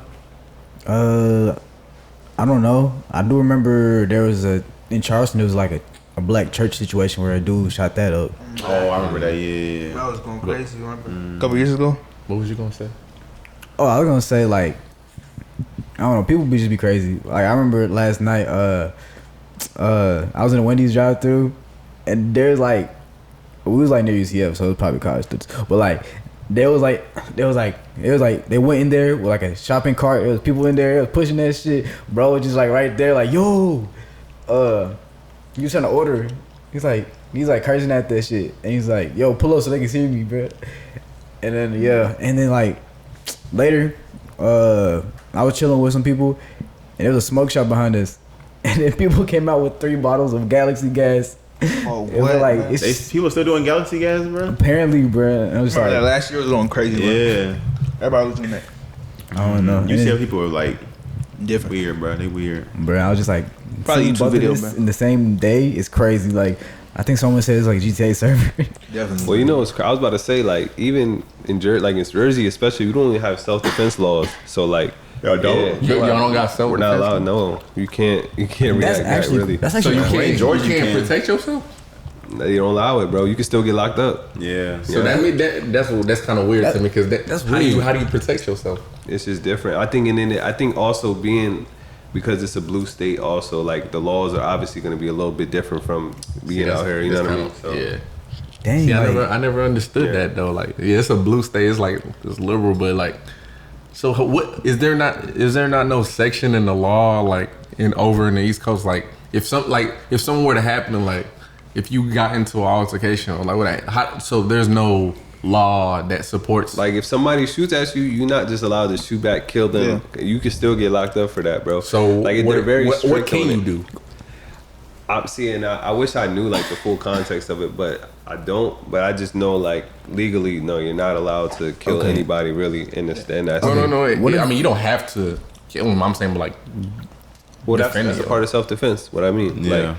I don't know. I do remember there was in Charleston. There was like a black church situation where a dude shot that up. Oh, I remember that. Yeah. That was going crazy. Remember? A couple years ago. what was you gonna say? Oh, I was gonna say like, I don't know. People just be crazy. Like I remember last night. I was in a Wendy's drive-through, and there's like, we was like near UCF, so it was probably college students. But like, they went in there with like a shopping cart. There was people in there. It was pushing that shit. Bro was just like right there, like yo, you was trying to order. He's like cursing at that shit, and he's like, yo, pull up so they can see me, bro. And then like later, I was chilling with some people, and there was a smoke shop behind us, and then people came out with 3 bottles of Galaxy gas. Oh, It was what? like man? it's People still doing Galaxy gas, bro. apparently, bro. And I was Remember like, that last year was going crazy. Bro. Yeah. Everybody was doing that. I don't know. You And see how then, people are like Different. weird, bro. They weird. bro, I was just like, Probably seeing YouTube both of video, this bro. in the same day is crazy. Like, I think someone said it's like GTA server. Definitely. Well, you know, I was about to say, like, even in Jersey, especially, we don't even have self-defense laws. So, like, Y'all don't? Y'all don't got self. we're not allowed. No, you can't That's react that actually really. that's So actually you crazy. can't, Georgia you can't can. protect yourself. They don't allow it, bro. You can still get locked up. Yeah. So that mean that's kind of weird to me because that's how do you weird. how do you protect yourself? It's just different. I think, and then I think also being because it's a blue state, also like the laws are obviously going to be a little bit different from being out here. You know what I mean? So, Yeah. Dang, See, like, I never understood Yeah. that though. Like, yeah, it's a blue state. It's like it's liberal, but like, so what is there not no section in the law like over in the East Coast like if someone were to happen like if you got into an altercation or like what? So there's no law that supports like if somebody shoots at you, you're not just allowed to shoot back, kill them. You can still get locked up for that, bro. So like what, they're very what strict can on you it. do? I'm seeing. I wish I knew like the full context of it, but I don't. But I just know like legally, no, you're not allowed to kill Okay. anybody really in that. No. What if- I mean, you don't have to kill him. I'm saying, but like, Well, that's defend a yourself. part of self-defense. What I mean, Yeah.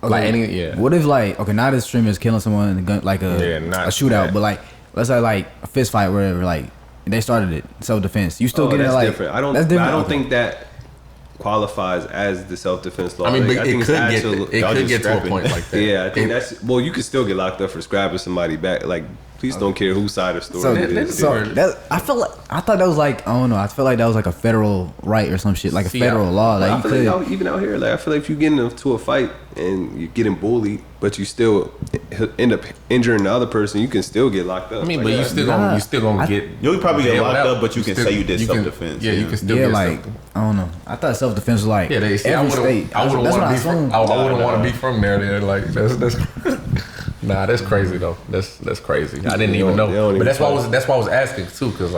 like any yeah. What if like not a streamer's killing someone in a gun, like Yeah, a not shootout, that. but like let's say like a fist fight, whatever. Like they started it, self defense. You still oh, get it that's like different. I don't. That's different. I don't Okay. think that qualifies as the self-defense law. I mean, Like, but think it could get y'all to a just scrapping. point like that. Yeah, I think that's. Well, you could still get locked up for scrapping somebody back. Like, please don't care whose side of the story So, it is. I thought that was like I don't know. I feel like that was like a federal right or some shit, like a See, federal law. Like I you feel could. like even out here, like I feel like if you get into a fight and you're getting bullied, but you still end up injuring the other person, you can still get locked up. I mean, Like, but you that's- still gonna get. You'll probably get jailed locked out. up, but you can say you did self-defense. Yeah, you Yeah. can still Yeah, get like self- I don't know. I thought self defense was like Yeah, they see. every state. I wouldn't That's want what to be from. assumed. I wouldn't Nah. want to be from there. There, like that's. Nah, that's crazy though. That's crazy. I didn't even know. they don't But even that's why try. I was asking too, cause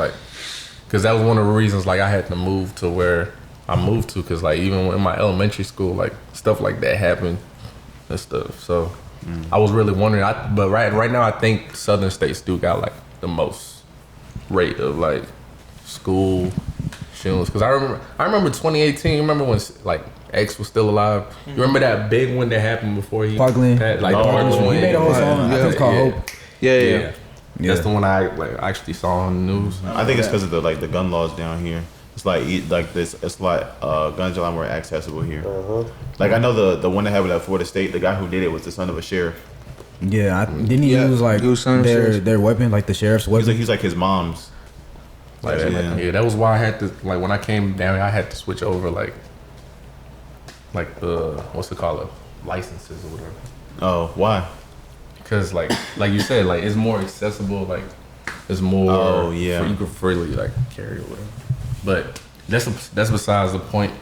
that was one of the reasons like I had to move to where I moved to, cause like even in my elementary school, like stuff like that happened and stuff. So I was really wondering. But right now, I think Southern states do got like the most rate of like school shootings. Cause I remember 2018. Remember when like X was still alive? You remember that big one that happened before he Parkland. Like Parkland. He made a whole song. I think it's called yeah. Hope. Yeah. That's the one I like actually saw on the news. I think it's because of the gun laws down here. It's like this. It's like guns are a lot more accessible here. Like I know the one that happened at Florida State. The guy who did it was the son of a sheriff. Yeah, didn't he use like he was son of sheriff. their weapon, like the sheriff's weapon? He's like his mom's. Like, Yeah. that was why I had to, like, when I came down, I had to switch over like the what's it called, licenses or whatever. Oh, why? Because like you said, like it's more accessible, like it's more. Oh, yeah. You can freely like carry or whatever. But that's besides the point.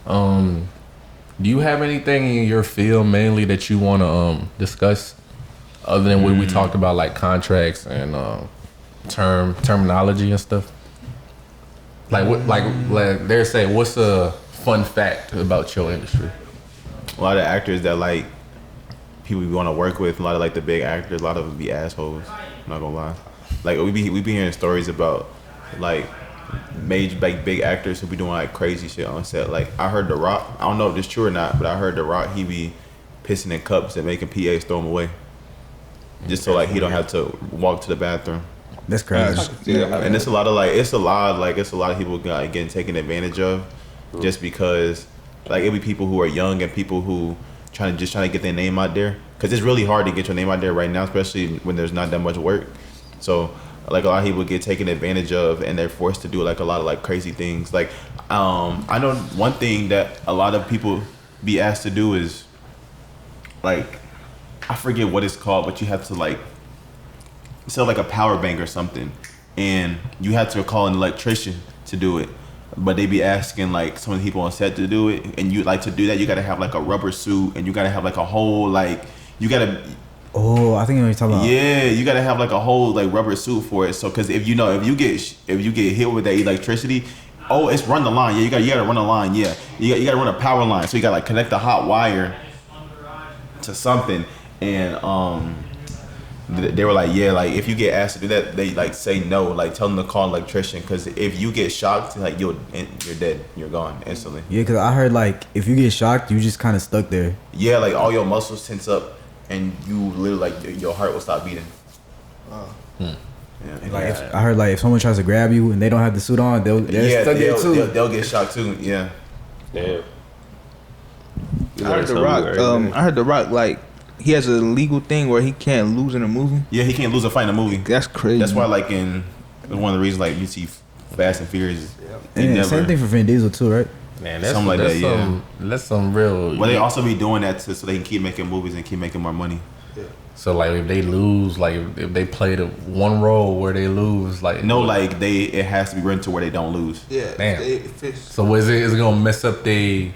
Do you have anything in your field mainly that you want to discuss, other than what we talked about, like contracts and terminology and stuff? Like what, like they're saying, what's a fun fact about your industry? A lot of actors that like people we want to work with. A lot of like the big actors. A lot of them be assholes. I'm not gonna lie. Like we be hearing stories about like major like big actors who be doing like crazy shit on set. Like I heard The Rock. I don't know if this true or not, but I heard The Rock, he be pissing in cups and making PAs throw them away, just so like he don't have to walk to the bathroom. That's crazy. And it's a lot of people getting taken advantage of, just because like it be people who are young and people who trying to get their name out there, because it's really hard to get your name out there right now, especially when there's not that much work. So like a lot of people get taken advantage of and they're forced to do like a lot of like crazy things. Like I know one thing that a lot of people be asked to do is like, I forget what it's called, but you have to like sell like a power bank or something, and you have to call an electrician to do it. But they be asking like some of the people on set to do it, and you like to do that, you gotta have like a rubber suit, and you gotta have like a whole like you gotta. Oh, I think I know what you're talking about. Yeah, you gotta have like a whole like rubber suit for it. So, cause if you get hit with that electricity, oh, it's run the line. Yeah, you gotta run the line. Yeah, you gotta run a power line. So you gotta like connect the hot wire to something, and they were like, yeah, like if you get asked to do that, they like say no, like tell them to call an electrician, because if you get shocked, like you're dead, you're gone instantly. Yeah, because I heard like if you get shocked, you just kind of stuck there. Yeah, like all your muscles tense up, and you literally like your heart will stop beating. Yeah. Like I heard like if someone tries to grab you and they don't have the suit on, they'll stuck there too. They'll get shocked too. Yeah. Damn. I heard The Rock like he has a legal thing where he can't lose in a movie. Yeah, he can't lose a fight in a movie. That's crazy. That's why like in one of the reasons like you see Fast and Furious. And same thing for Vin Diesel too, right? Man, Something like that, yeah. That's some real. But they also be doing that so they can keep making movies and keep making more money. So like if they lose, like if they play the one role where they lose, like No, like it has to be written to where they don't lose. Yeah. Damn. So is it gonna mess up they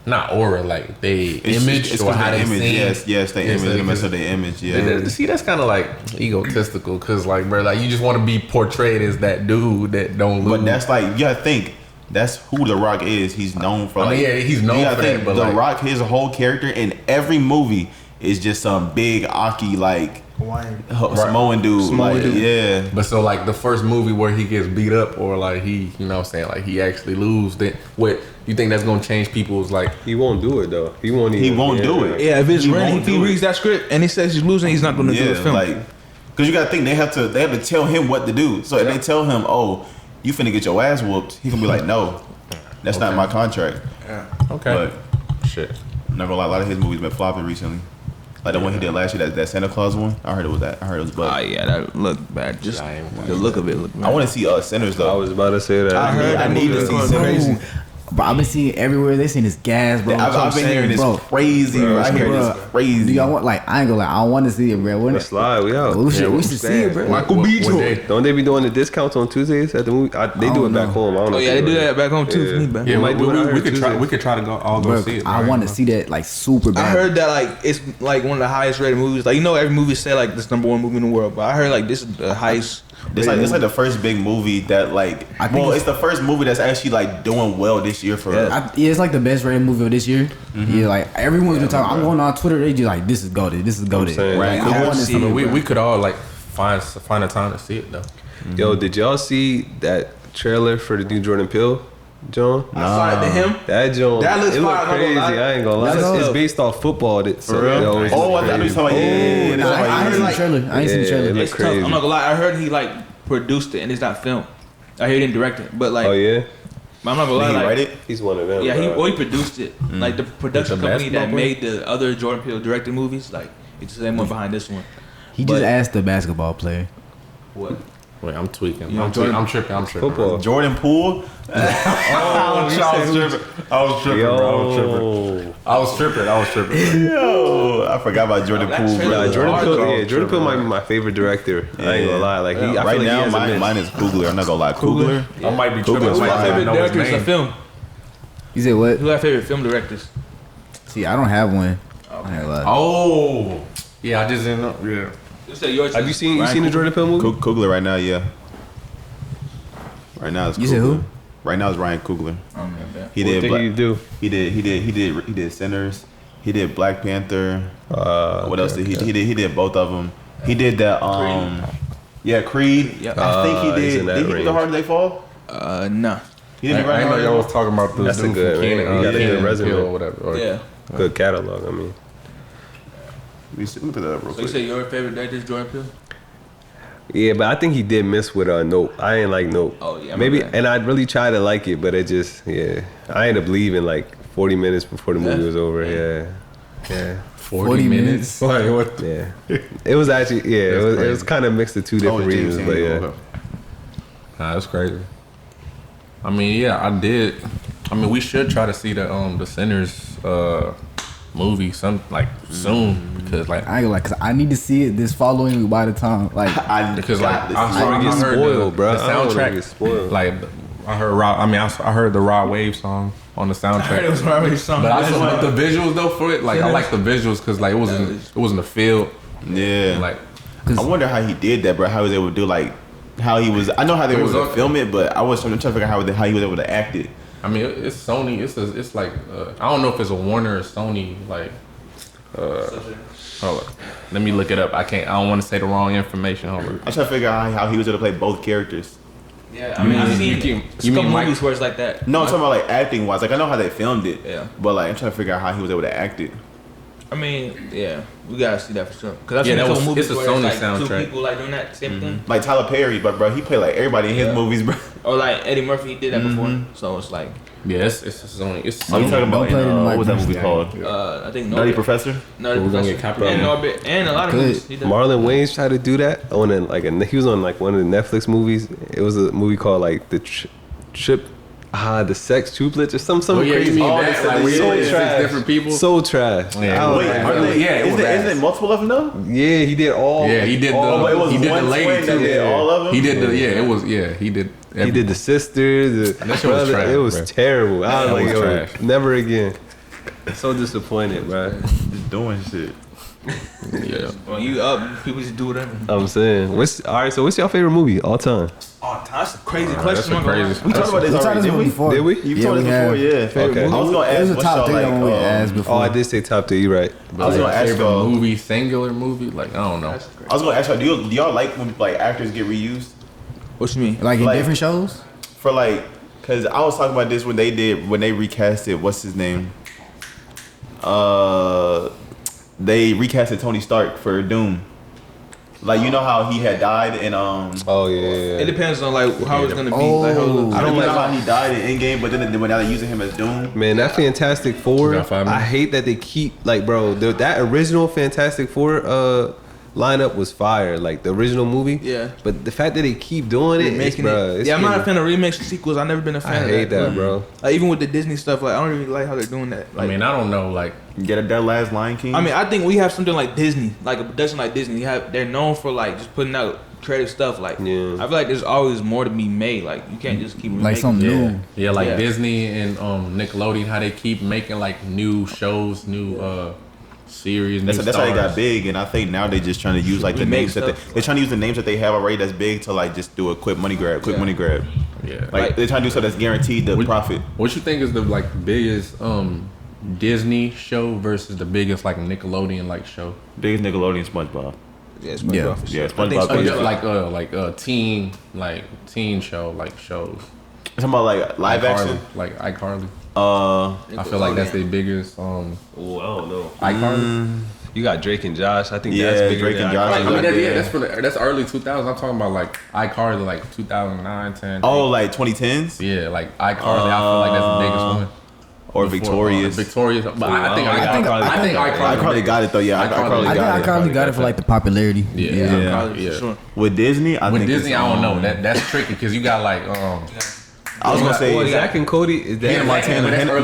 not aura, like they image it's or how they image. sing? Yes, they image. They mess up their image. Yeah. See, that's kind of like egotistical, cause like, bro, like you just want to be portrayed as that dude that don't lose. But that's like, you gotta think, that's who The Rock is. He's known for. I mean, like, yeah, he's known you gotta for think, that, but The like, Rock, his whole character in every movie is just some big Aki like Samoan dude. Yeah. But so like the first movie where he gets beat up or like he, you know what I'm saying, like he actually lose, then what you think that's gonna change people's like? He won't do it though. He won't do it. Yeah, if it's He random, won't if he do reads that script and he says he's losing, he's not gonna do the film. Like, cause you gotta think they have to tell him what to do. So if they tell him, oh, you finna get your ass whooped, he can be like, no, that's not my contract. Yeah. Okay. But Shit. I'm not gonna lie, a lot of his movies been flopping recently. Like the one he did last year, that Santa Claus one. I heard it was Oh bad. yeah, that looked bad. Just the look of it looked bad. I want to see Sinners though. I was about to say that. I need to see Sinners. Bro, I've been seeing everywhere. They seen this gas, bro. I've been hearing this crazy. Bro, I hear this crazy. Do y'all want I ain't gonna lie, I want to see it, bro. Let's slide. We out. We should see it, bro. Michael B. Don't they be doing the discounts on Tuesdays at the movie? They do it back home. I don't know. Oh yeah, they do that back home too. For me, man. Yeah, might do it out we here could try. Tuesday. We could try to go all go Bro, see it. I want to see that like super bad. I heard that like it's like one of the highest rated movies. Like you know, every movie say like this #1 movie in the world, but I heard like this is the highest. It's like the first big movie that like. I think It's the first movie that's actually like doing well this year for us. It's like the best rated movie of this year. Yeah, like everyone's been talking. I'm going on Twitter. They just like this is goated. This is goated. saying, Right? like, I want to see it. we could all like find a time to see it though. Yo, did y'all see that trailer for the new Jordan Peele, John? I saw it to him. That John, That looks it look fire, I'm not gonna crazy. lie. I ain't gonna lie. Let's It's go. based off football. For real? I thought you was talking about I ain't seen the trailer. I ain't seen the Yeah, trailer. it It's looks tough. crazy. I'm not gonna lie. I heard he like produced it and it's not filmed. I hear he didn't direct it, but like, Oh yeah, I'm not gonna lie, Did he like, write it? he's one of them. yeah, bro. he produced it. Like the production It's a company that basketball made the other Jordan Peele directed movies, like it's the same one behind this one. He But- just asked the basketball player. What? Wait, I'm tweaking. Yeah, I'm tripping. Football. Jordan Poole. I was tripping, Yo, I was tripping. Yo, I forgot about Jordan That Poole, trailer bro. was Jordan hard, Peele. though. Yeah, Jordan Peele might be my favorite director. I ain't gonna lie. Like he, I feel Right like now, he has a mine is Coogler. I'm not gonna lie, Coogler. I might be Coogler's tripping. Who's fire. your I favorite know his directors name. of film? You said what? Who are your favorite film directors? See, I don't have one. I ain't gonna lie. Oh, yeah, I just didn't know. Yeah. You said yours. Have you is seen Ryan the Coogler? Jordan Peele movie? Coogler right now, yeah. Right now it's Coogler. You said who? Right now it's Ryan Coogler. Oh, man, bad. He What did. did Black, he do? he did Sinners. He did Black Panther. What else did he? He did both of them. He did that. Yeah, Creed. Yeah. I think he he's did. in that Did he do range. The Harder They Fall? Nah. He didn't do I Right know Now. y'all was talking about this That's a dude good, from man. Kenan. He got a good Kenan resume. Peele or whatever. Or- Yeah. Good catalog. I mean, Let me put that up real So you quick. say your favorite director is Jordan Peele? yeah, but I think he did miss with Nope. I ain't like Nope. Oh, yeah, my maybe, bad. and I really tried to like it, but it just I ended up leaving like 40 minutes before the movie Yeah? was over. Yeah. 40 minutes? Like, what? Yeah, it was actually it was crazy. kind of mixed to two different Oh, James reasons, but Daniel, yeah. okay. Nah, that's crazy. I mean, yeah, I did. I mean, we should try to see the Sinners movie soon because like I ain't gonna lie, cause I need to see it this following week by the time. Like, because like I I don't get heard spoiled, the, bro. the I don't wanna soundtrack get spoiled. like I heard I heard the Raw Wave song on the soundtrack. It was already something. But I just like the visuals though for it. Like I like the visuals because like it wasn't a field. Yeah. Like I wonder how he did that, bro. How he was able to do like how he was. I know how they It were was able to on- film it, but I was trying to figure out how he was able to act it. I mean it's Sony. It's like I don't know if it's a Warner or Sony. Like hold up, let me look it up. I don't want to say the wrong information. Hold up. I'm trying to figure out how he was able to play both characters. Yeah, I mean, I've You seen mean- a you couple mean Mike- movies where it's like that. No, I'm talking about like acting wise. Like I know how they filmed it. Yeah. But like I'm trying to figure out how he was able to act it. I mean, yeah, we gotta see that for sure. Cause I've Yeah, seen that a couple was- movies it's a where Sony like two soundtrack. people like doing that same thing. Like Tyler Perry, but bro, he played like everybody in his Yeah. movies, bro. Or like Eddie Murphy did that before. So it's like, Yeah, it's Sony. It's I'm Sony. talking about play it in the what was that mic. movie called? I think Nutty Professor. Nutty We're gonna Professor. get copyright. And Norbit, and a lot of Good. movies. He did. Marlon Wayans tried to do that on he was on like one of the Netflix movies. It was a movie called like the Sex Triplets or something Oh yeah, crazy. you mean Oh, that? they Like said where you so play six trash. different people? So trash. Yeah. I was Wait, like, are they, yeah, it was isn't ass. it multiple of them though? yeah, he did all. Yeah, he did all, but it was he did one the lady twin that too. did all of them? He did the he did. He did the sister, the That shit was brother. trash, It was bro. terrible. I was That like, was yo, trash. never again. So disappointed, bro. Just doing shit. Yeah. When you up, people just do whatever. I'm saying, so what's your favorite movie all time? Oh, that's a crazy That's question. a I'm gonna crazy. lie. We talked about this we tried already, this didn't one we? before. Did we? You've Yeah, told we us have. before, yeah. Okay. I was gonna It ask was a what's top y'all three like. on we asked before. Oh, I did say top three, right? I was gonna ask favorite y'all. movie, singular movie. Like I don't know. That's crazy. I was gonna ask y'all. Do y'all like when like actors get reused What you mean? Like in like- different shows. for like? Cause I was talking about this when they recasted. What's his name? They recasted Tony Stark for Doom. Like you know how he had died in Oh yeah. It depends on like how it's gonna be. Like, how it looks. I don't like how he died in Endgame, but then when now they're using him as Doom. Man, that Fantastic Four. You got 5 I minutes? hate that they keep like, bro. That original Fantastic Four lineup was fire. Like the original movie. Yeah. But the fact that they keep doing it, it's, Making bro. it. It's Yeah, I'm not a getting- fan of remakes and sequels. I've never been a fan I of hate that, bro. Like even with the Disney stuff, like I don't really like how they're doing that. Like, I mean, I don't know. Like Get that last Lion King. I mean, I think we have something like Disney, like a production like Disney. They're known for like just putting out creative stuff. Like Yeah. I feel like there's always more to be made. Like you can't just keep Like remaking something it. new. yeah, like Yeah. Disney and Nickelodeon, how they keep making like new shows, new series. That's new how they got stars. big, and I think now they just trying to use like the Remake names that stuff. they're trying to use the names that they have already that's big to like just do a quick money grab, Yeah. Yeah. Like they're trying to do so that's guaranteed the What- profit. What you think is the like biggest Disney show versus the biggest like Nickelodeon like show? Biggest Nickelodeon, SpongeBob. Yeah, it's Yeah. for Yeah, sure. I think SpongeBob. SpongeBob- Teen show like shows. Talking about like live action. like iCarly. Uh, I feel like that's their biggest oh, I don't know. iCarly. You got Drake and Josh. I think Yeah, that's bigger Drake than and Josh. I mean, Like, that's early 2000s. I'm talking about like iCarly, like 2009, 10. Oh, like 2010s Yeah, like iCarly. I feel like that's the biggest one. or Before, Victorious. Victorious, but I think I probably got it though. Yeah, I probably I think got I it. probably got it for like the popularity. Yeah. For sure. With Disney, With Disney, I don't know. That's tricky because you got like I was gonna say Zach and Cody. Is that Hannah Montana. Hannah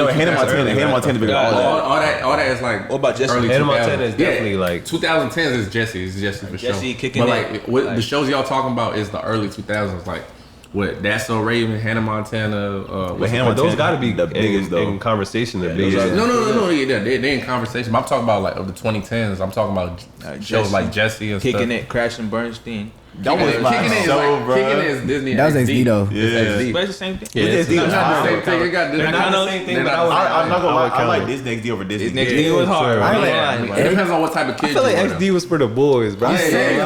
Montana bigger than all that. all that is like. What about Jesse? early Hannah 2000s. Montana is definitely Yeah, like 2010s is Jesse. It's Jesse for Jesse sure. kicking but it, like, what like- the shows y'all talking about is the early 2000s. Like what That's So Raven, Hannah Montana. But Hannah But those Montana got to be the biggest though. in conversation. The those biggest. are- No. Yeah, they in conversation. But I'm talking about like of the 2010s. I'm talking about shows Jesse. like Jesse and Kicking stuff. it, Crashing Bernstein. That was my show, bro. Kicking it is Disney. That was XD though. It's Yeah. XD. But it's the same thing. Yeah, It's it's not not the same the thing. It got Disney. They're not the same thing, but I was- I'm not gonna I lie. would I count like it. Disney XD over Disney. Next thing was hard. I I like- ain't lying. It depends on what type of kid I feel like you were, though. XD was for the boys, bro. It depends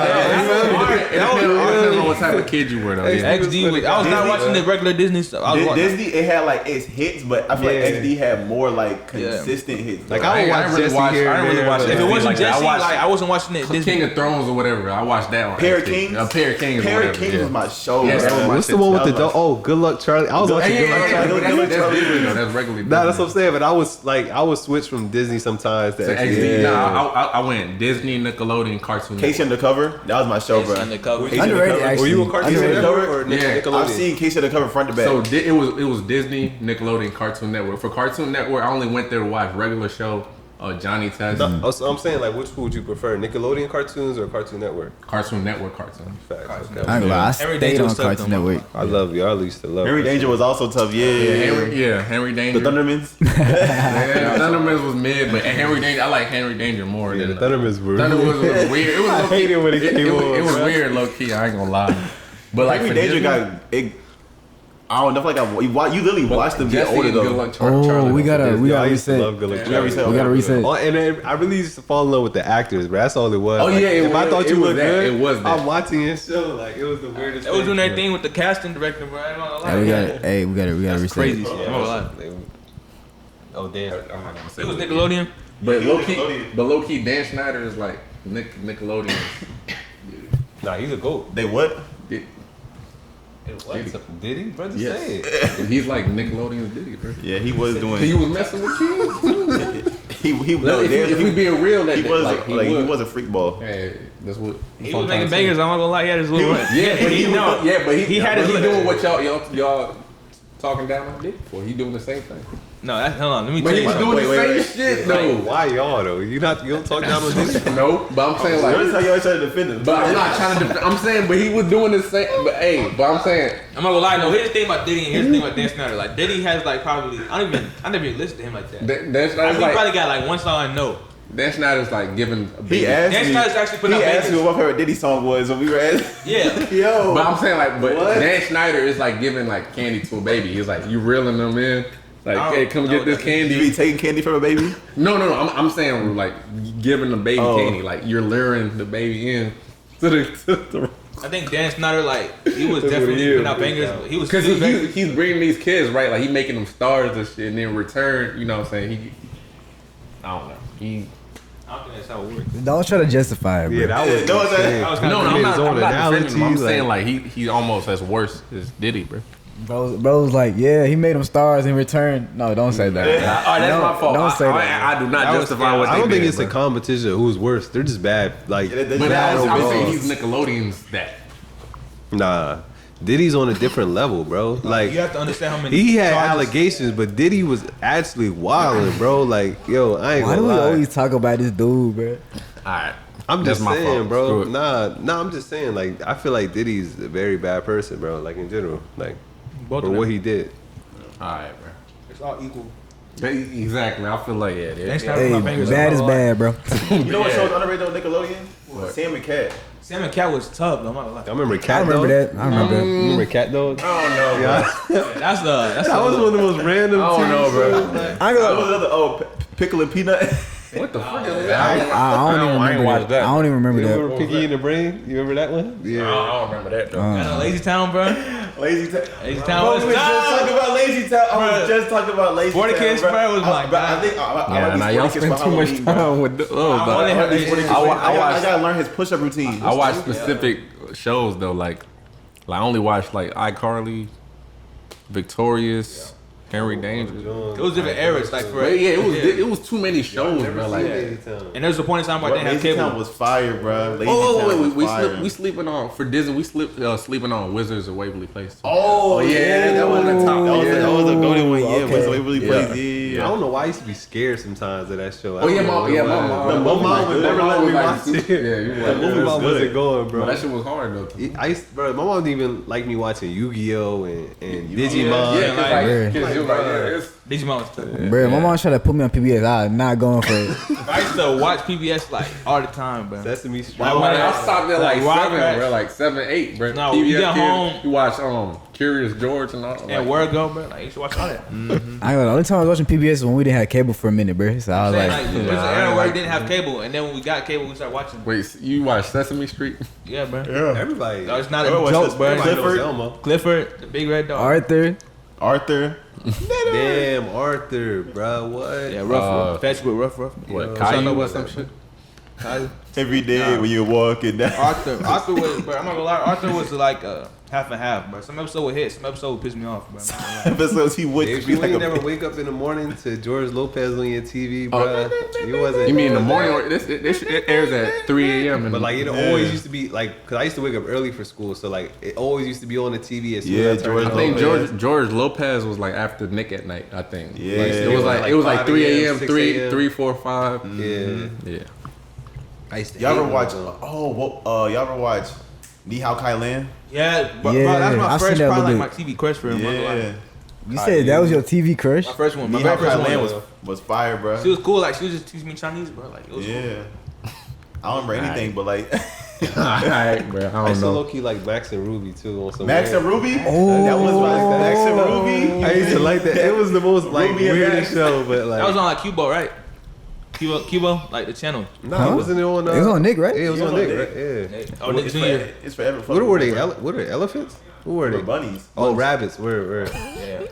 on what type of kid you were, though. Yeah. XD was, I was not Disney, watching the regular Disney stuff. I was watching. Disney, it had like its hits, but I feel Yeah. like XD had more like Yeah. consistent hits. Like though. I would I watch ain't really Jesse watch- here. I ain't and really there, watch but- If it XD wasn't like that. Jesse, I watched like I wasn't watching it. Disney. King of Thrones or whatever. I watched that on Pair of XD. Kings? Pair of Kings. or Pair of whatever, Kings yeah. was my show. Yeah, bro. that was my What's the one with the That was dog? Oh, Good Luck Charlie. I was watching Good Luck Charlie. That's Disney, though. That's regularly Nah, that's Disney. what I'm saying. But I would switch from Disney sometimes to So XD. XD. Yeah. Nah, I went Disney, Nickelodeon, Cartoon Casey Network. Undercover. That was my show, bro. Undercover. Casey Underrated Undercover. actually. Were you a Cartoon Underrated. Network or Yeah. Nickelodeon? I've seen Casey Undercover front to back. So it was Disney, Nickelodeon, Cartoon Network. For Cartoon Network, I only went there to watch regular show. Johnny Test. No, so I'm saying, like, which would you prefer, Nickelodeon cartoons or Cartoon Network? Cartoon Network cartoon. Facts. I Okay. ain't gonna lie, I Henry stayed Danger on was tough, Cartoon though. Network. I love you. I used to love Henry that Danger shit. was also tough. Henry The Danger. Thundermans. Yeah, Thundermans was mid, but Henry Danger, I like Henry Danger more. Yeah, than the Thundermans were. Thundermans was weird. It was I low-key- hated when it came on, It was bro. weird, low key. I ain't gonna lie. But like Henry for Danger Disney, got it. I don't know. I feel like you literally watched them get Jesse older and Good though. Luck Oh, Charlie. we gotta I used to reset. love Good Luck Yeah, Charlie. reset. We gotta reset. Oh, and then I really used to fall in love with the actors, bro. That's all it was. Oh, Like, yeah, if I thought it you was were that. good, It was that. I'm watching your show. Like it was the weirdest. They was doing thing. their thing with the casting director, bro. I ain't gonna lie. Hey, we gotta That's reset. crazy. Yeah, I'm gonna lie. Oh damn! I'm not gonna say It was it. Nickelodeon. But Nickelodeon. low key, Dan Schneider is like Nickelodeon. Nah, he's a goat. They what? Did he, brother? Yes. Say it. He's like Nickelodeon's Diddy, bro. Yeah, he was doing. He was messing with kids. He no, if we being real, that he was like, he was a freak ball. Hey, that's what He was making bangers. I'm not gonna lie. He had his little. Yeah, but he no. yeah, but he had his he little- doing what y'all talking down on Diddy for. He doing the same thing. No, hold on. Let me But tell he you. was something. doing the Wait, same wait, shit Like, though. why y'all though? You don't talk down on this. No, but I'm saying Notice like. how you always try to defend him. But I'm not trying to. I'm saying, but he was doing the same. But I'm saying. I'm not gonna lie. No, here's the thing about Diddy and here's the thing about Dan Schneider. Like Diddy has like probably I never even listened to him like that. Dan He Schneider's like probably got like one song I know. Dan Schneider's like giving. A He baby. asked Dan me. Schneider's actually putting He out asked me bangers. what my favorite Diddy song was when we were at. Yeah. Yo. But I'm saying like, but What? Dan Schneider is like giving like candy to a baby. He's like, you reeling them in. Like, I don't hey, come know get this what that You be candy. taking candy from a baby? No. I'm saying like giving the baby Oh. candy. Like you're luring the baby in to the I think Dan Schneider like he was That's what definitely he is. putting out bangers. But he was because very- he's bringing these kids right. Like he making them stars and shit. And then in return, you know what I'm saying? I don't know. I don't think that's how it works. Don't try to justify it, bro. Yeah, that was. No, it's insane. that was kinda No, He I'm made not. his own I'm not defending him. I'm analogy, saying like he almost as worse as Diddy, bro. Bro's like, yeah, he made them stars in return. No, don't say that. All right, that's Don't- my fault. Don't say that. I do not That was- justify what I they don't think did, it's bro. a competition of who's worse. They're just bad. Like, Yeah, But bad I'm overall. saying he's Nickelodeon's that. nah. Diddy's on a different level, bro. Like, You have to understand how many. he had charges- allegations, but Diddy was actually wilding, bro. Like, yo, I ain't Why gonna do we lie. always talk about this dude, bro? All right. I'm That's just my saying, fault. bro. Screw it. Nah, I'm just saying. Like, I feel like Diddy's a very bad person, bro. Like in general, like Both for of what them. he did. All right, bro. It's all equal. Exactly. I feel like Dan Schneider Hey, put out bangers. bad is I'm not gonna lie. bad, bro. You know what show was underrated on Nickelodeon? What? Sam and Cat. Sam and Cat was tough though. I'm not gonna lie. I remember I Cat remember Dog. that. I remember that. Remember Cat Dog? I don't know, bro. Yeah, That's that was one of the most random. I don't know, bro. I ain't What gonna. was the other? Pickle and Peanut. What the fuck is I that? don't even I ain't remember watched that. that. I don't even remember You that. remember Piggy in the Brain? You remember that one? I don't remember that though. Lazy Town, bro. Lazy Town. Lazy Bro, Town we was was just tough. talking about Lazy Town. I was just talking about Lazy Town. 40 Kids, bro, was my But I God. think Yeah, now y'all spend too much time with those. I gotta learn his push-up routine. I watch specific shows though, like I only watch like iCarly, Victorious, Henry Dangerous. It was different eras, like for But yeah, it was too many shows, bro. Like, And there's a point in time where I didn't have Lazy Town cable. was fire, bro. Lazy oh Town wait, was fire. we sleeping on for Disney. We sleeping on Wizards of Waverly Place. Oh yeah, that was the top. That was a golden one. Yeah, Okay. so it really plays. I don't know why I used to be scared sometimes of that show. Oh yeah, my mom. The mom would never let me watch it. Yeah, you The movie mom wasn't going, bro. But that shit was hard though. Bro, my mom didn't even like me watching Yu-Gi-Oh and Digimon. Yeah, Yeah. you're like, Digimon was tough. Bro, my mom tried to put me on PBS. I'm not going for it. I used to watch PBS like all the time, bro. Sesame Street. Like, I stopped at like Like, 7, Rock bro. Like 7, 8, bro. No, you get home- You watch Curious George and all. And where go, bro? Like you should watch all that. I ain't gonna lie, the only time I was watching PBS is when we didn't have cable for a minute, bro. So I was Saying, like, like, there's an era where we didn't have cable, and then when we got cable, we started watching. Wait, you watch Sesame Street? Yeah, bro. Everybody. No, it's not a Everyone joke, says bro. Clifford. Clifford. Elmo. Clifford, the big red dog. Arthur. Damn, Arthur, bro. What? Yeah, rough. Fetch with rough. What, Yeah. Caillou or What some that, shit? Caillou. Every day when you're walking down. Arthur was, bro. I'm not gonna lie. Arthur was like half and half, bro. Some episode would hit, some episode would piss me off, bro. Episodes he would If be you like ain't a never wake up in the morning to George Lopez on your TV, bro, you wasn't. You mean in the morning? Or this it airs at 3 a.m. But like it always used to be like, cause I used to wake up early for school, so like it always used to be on the TV as soon Yeah, as I turned George it I think on. George Lopez was like after Nick at Night. I think. Yeah. Like, it was like 5 3 a.m., a.m. 6 3, a.m. 3, 4, 5. Yeah. Yeah. I used to Y'all hate ever watch? them, though. Y'all ever watch Ni Hao Kai Lan? Yeah, bro, Yeah, that's my I seen first, that probably little like my TV crush for him. Yeah. You said that was your TV crush? My first one. My Ni very Hao Kai first Lan one. was fire, bro. She was cool. Like she was just teaching me Chinese, bro. Like it was cool. Yeah. I don't remember anything, but like Alright, bro. I I don't used to know. low key like Max and Ruby too on some Max weird- and Ruby. Oh. That was like Max and Ruby. I used to like that. It was the most like Ruby and weirdest Max. show, but like That was on like Cubo, right? Cubo, like the channel. nah, wasn't it on? It was on Nick, right? Yeah, it was Yeah, on it was Nick, on right? Yeah. Oh, Nick Jr. It's forever. What were they? What are elephants? Who were The they? bunnies. Oh, rabbits. Where? Yeah.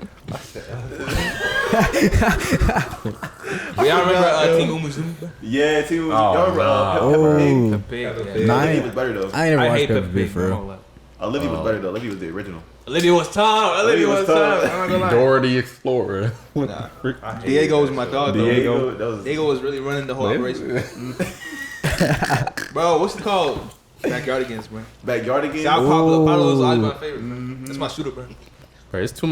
Y'all remember King Umizoomi? bro? Yeah, too. Oh, Y'all remember nah. Peppa Pig? Oh. Pig. Peppa Yeah. Pig. Nah, I Olivia ain't, was better though. I ain't never I watched hate Peppa Peppa Pig Pig for real. bro. Olivia was better though. Olivia was the original. Olivia was tough. Olivia was tough. I'm not gonna lie. Dora the Explorer. Nah. Diego was my dog. though. Diego. That was Diego was really running the whole operation. Bro, what's it called? Backyardigans, bro. Backyardigans. Sal Pablo. Pablo was always my favorite. Bro. That's my shooter, bro. Bro, it's too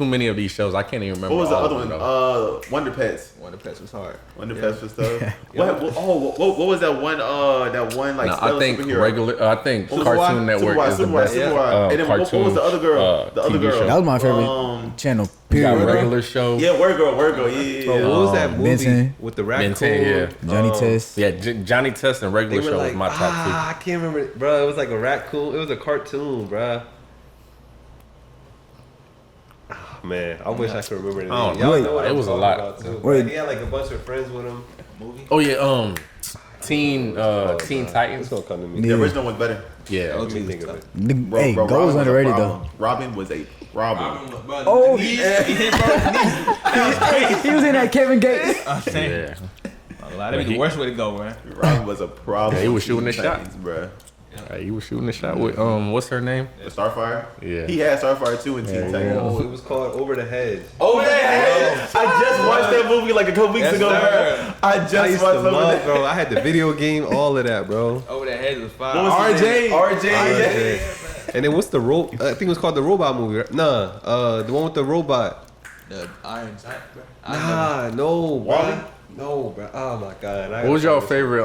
many of these shows. I can't even remember. What was the all other of one? them, though. Wonder Pets. One of the pets was hard. Wonder Pets was stuff. What was that one? That one like No, stellar I think superhero? I think What was Cartoon the one? Network is the Superwise, best. Superwise. And then what was cartoon, the other girl? The other TV girl. show. That was my favorite channel. You got Period. regular show. Yeah, Word Girl. Yeah. Bro, what was that movie Benton. with the raccoon? Benton, yeah. Johnny Test. Yeah, Johnny Test and They regular were show like, was my top I can't remember, bro. It was like a raccoon. It was a cartoon, bro. Oh, man, I wish I could remember the name. I don't Y'all know. know what It I'm was a talking lot. about, too. Wait. Like, he had like a bunch of friends with him. Movie. two. Oh yeah, Teen Titans. It's gonna come to me. The Yeah. original one's better. Yeah, Let me think of it. Hey, Bro, Go was Robin underrated a though. problem. Robin was a problem. Oh, he hit bro. he was in that Kevin Gates. I'm saying. yeah. That'd be the worst way to go, man. Robin was a problem. Yeah, he was shooting the shot. bro. He was shooting the shot with what's her name? Starfire. Yeah. He had Starfire too in Teen Titans. Oh, it was called Over the Hedge. Oh man, I just watched that movie like a couple weeks Yes, ago. sir. I I just used watched to some of love, that. bro. I had the video game, all of that, bro. Over that head was fire. What was his name? RJ. Yeah. And then what's the I think it was called the robot movie. Right? Nah, the one with the robot. The Iron Giant, bro. Nah, no, Wally? bro. No, bro. Oh my god. What was your favorite?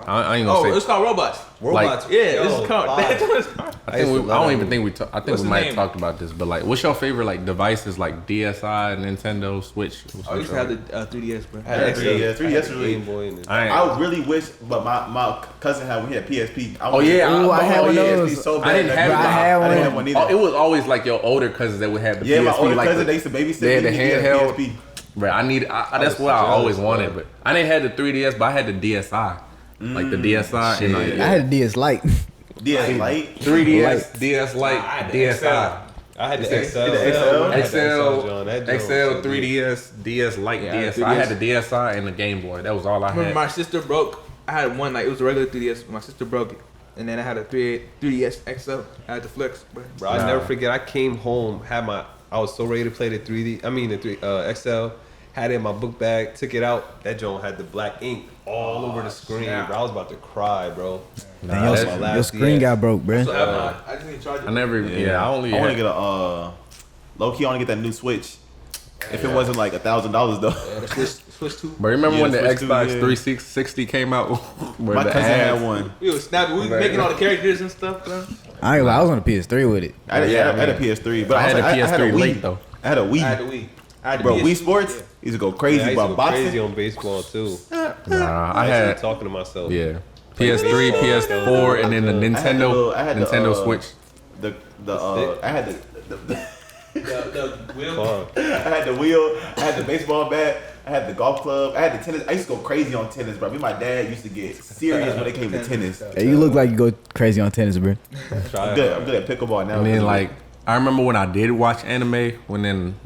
I ain't gonna Oh, say. it's called Robots. Robots? Yeah, Yo, this is called. fire. That's what it's called. I think we, used to I love don't that even movie. think I think What's we the might name? have talked about this, but like, what's your favorite like devices like DSi, Nintendo, Switch? What's I your used to have favorite? the 3DS, bro. I had 3DS. 3DS was really. Game Boy and I really wish, but my cousin had. We had PSP. Oh yeah, Ooh, I had one of PSP those. so bad. I didn't have Bro, I one. had I didn't one. have one either. Oh, it was always like your older cousins that would have the Yeah, PSP. my older like cousin, the, they used to babysit they had me. the He had handheld. PSP. Bro, that's was what I jealous, always bro. wanted, but I didn't have the 3DS, but I had the DSi, like the DSi, and like I had a DS Lite. DS Lite. 3DS, DS Lite, DSi. I had the It's XL. the XL? I had the XL, 3DS, DS Lite, Yeah, DSi. I had the DSi and the Game Boy. That was all I Remember had. my sister broke. I had one like it was a regular 3DS. But my sister broke it, and then I had a 3DS XL. I had the flex, Bro, I never forget. I came home, I was so ready to play the 3D. I mean the XL. Had it in my book bag. Took it out. That joint had the black ink all over the screen. Bro, I was about to cry, bro. Damn, your screen got broke, bro. So I just need to charge it. I never, I only I want to had, get a low key. I want to get that new Switch. If it wasn't like $1,000 though. Yeah, the Switch 2. but remember Yeah, when the Switch 2, Xbox yeah. 360 came out? Where My the cousin ads- had one. We was snapping. We was making all the characters and stuff, bro. I ain't gonna lie, I was on the PS3 with it. I had a PS3, but I had a PS3 Wii. late though. I had a Wii. I had the Wii. I had the Bro, PS. Wii Sports used to go crazy I used to about go boxing. crazy on baseball too. Nah, I I used to had be talking to myself. yeah, PS3, PS4, and then the Nintendo, I had the, Nintendo Switch. I had the The wheel. Fuck. I had the wheel. I had the baseball bat. I had the golf club. I had the tennis. I used to go crazy on tennis, bro. Me and my dad used to get serious when it came to tennis. Hey, you look like you go crazy on tennis, bro. Try I'm good at pickleball now. And then like I remember when I did watch anime,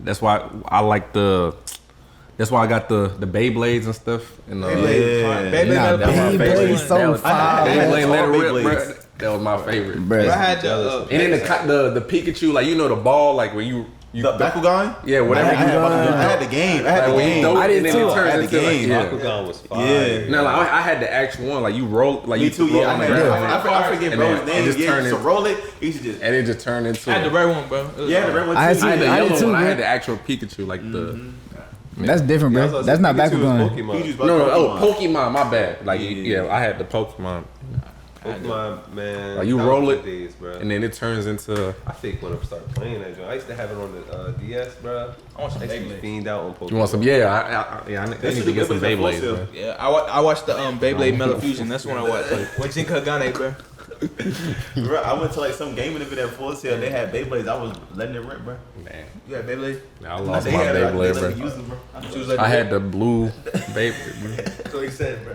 that's why I like that's why I got the Beyblades and stuff. And Yeah. Beyblade, Nah, that was my Beyblade favorite. so That was- fire. Beyblade Let It Rip, Beyblades. bro. That was my favorite. Bruh. I had the And then the Pikachu, like you know the ball, like when you The Bakugan? yeah, whatever I you had the game. I had like the when you game. throw I it did and then too. it turns I had the into like, game. yeah. Bakugan was fire. Yeah. No, like I had the actual one, like you roll, like Me you too. roll Yeah, on the ground, I forget and bro's then name. it just Yeah, turned you used to into, roll it. You used to just and it just turned into. I had the red one, bro. It was yeah, the red one too. I had I had the I did yellow too, one. I bro. had the actual Pikachu, like the. That's different, Yeah, I was bro. about to That's say not Pikachu was Bakugan. Pokemon. Pikachu's No, Pokemon. Pokemon. My bad. Like Yeah. yeah, I had the Pokemon, Pokemon, man. Like, you that roll was it, the days, bro. and then it turns into. I think when I started playing that joint, I used to have it on the DS, bro. I want some I used to Beyblade. fiend out on Pokemon. You want some? Yeah, I need to get some Beyblades, bro. Yeah, I watched the Beyblade Metal Fusion. That's when I watched. With Jin Kagane, bro. Bro, I went to like some gaming event at Full Sail. They had Beyblades. I was letting it rip, bro. Man, You had Beyblade? I lost They my had it, Beyblade, they let me bro. use them, bro. She was like, I had the blue Beyblade, bro. That's what he said, bro.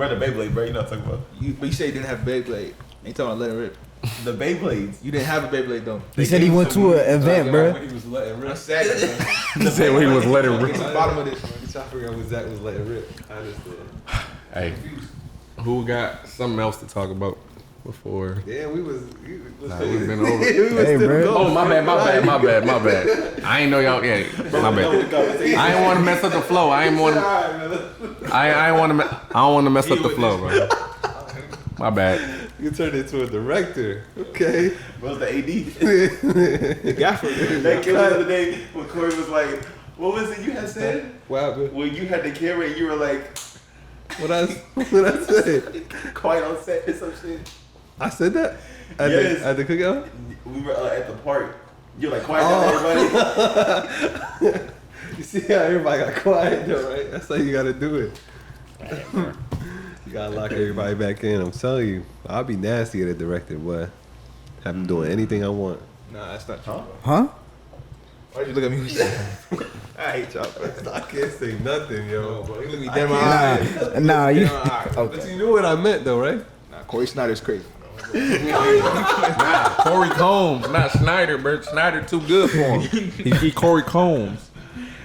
Bro, the Beyblade, bro. You know what I'm talking about? But you said you didn't have Beyblade. Ain't talking about let it rip. The Beyblades. You didn't have a Beyblade though. He said he went to an event, bro. He was letting I'm rip. sad, bro. He said when he was letting Get rip. to the bottom of this, man. I forgot what Zach was letting rip. I understand. Hey, who got something else to talk about before? Yeah, we was. Nah, we've been over. Hey, bro. Oh, my bad. I ain't know y'all. Yeah, my bad. I ain't want to mess up the flow. I ain't want to. I ain't want to. I don't want to mess up the flow, bro. My bad. You turned into a director. Okay. Bro, the AD. The gaffer. That kid the other day when Corey was like, what was it you had said? What happened? When you had the camera and you were like, What I say? quiet on set or some shit. I said that at Yes. the cookout. We were at the park. You're like, quiet down, everybody. You see how everybody got quiet though, right? That's how you gotta do it. You gotta lock everybody back in. I'm telling you, I'll be nasty at a director, boy. Have them doing anything I want. Nah, that's not true. Huh? Why'd you look at me? I hate y'all, bro. I can't say nothing, yo. Bro, you look me dead in my eyes. Nah, you. But you knew what I meant though, right? Nah, Corey Snyder's crazy. Corey Combs, not Snyder, bro. Snyder too good for him. He Corey Combs.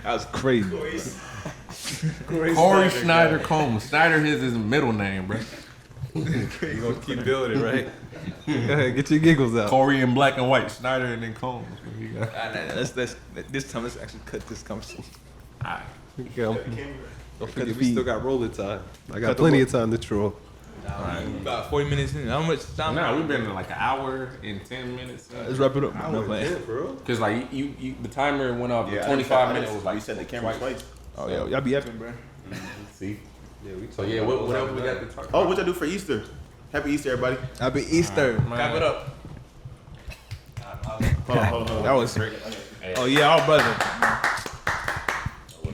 That was crazy. Corey Snyder Combs. Snyder is his middle name, bro. You gonna keep building, right? Go ahead, get your giggles out. Corey in black and white. Snyder and then Combs. Nah, let's this time let's actually cut this conversation. Don't forget, we still got rolling time. I got Cut the plenty of time to troll. About 40 minutes in. How much time? Nah, we've been like an hour and 10 minutes. Let's wrap it up. No playing. Cause like you the timer went off. Yeah, The I 25 minutes was like you said the camera twice. Oh, yo, y'all be effing, bro. See. Yeah, we So yeah, what else we got to talk about? Oh, what y'all do for Easter? Happy Easter, everybody. Happy Easter. Man. Clap it up. Hold on. That was. Oh yeah, our brother.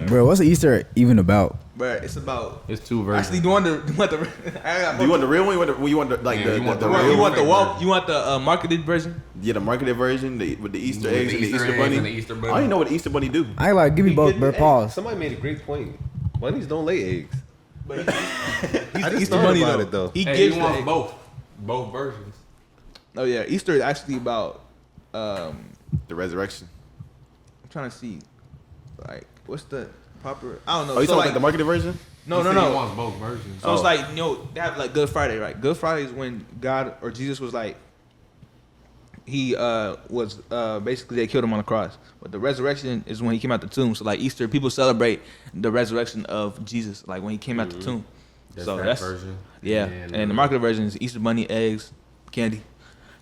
Bro, what's Easter even about? Bro, it's about. It's two versions. Actually, do you want the? I got Do you want the real one? You want the like Yeah, the you want the the real You real want the fake walk? version. You want the marketed version? Yeah, the marketed version with the Easter With eggs the and the Easter Easter eggs bunny. and the Easter bunny. I don't even know what the Easter bunny do. I ain't like, give me both, bro. Pause. Somebody made a great point. Bunnies don't lay eggs. He's I the just Easter thought bunny about though. it, though. He Hey, gives you the want egg. both versions. Oh yeah, Easter is actually about. The resurrection. I'm trying to see, like, what's the proper? I don't know. Oh, you So, talking like, like the marketed version? no, He no, said He no. wants both versions. So it's like, they have like Good Friday, right? Good Friday is when God or Jesus was like, he was basically they killed him on the cross. But the resurrection is when he came out the tomb. So like Easter, people celebrate the resurrection of Jesus, like when he came out the tomb. So that that's version. yeah. And the marketed version is Easter bunny, eggs, candy.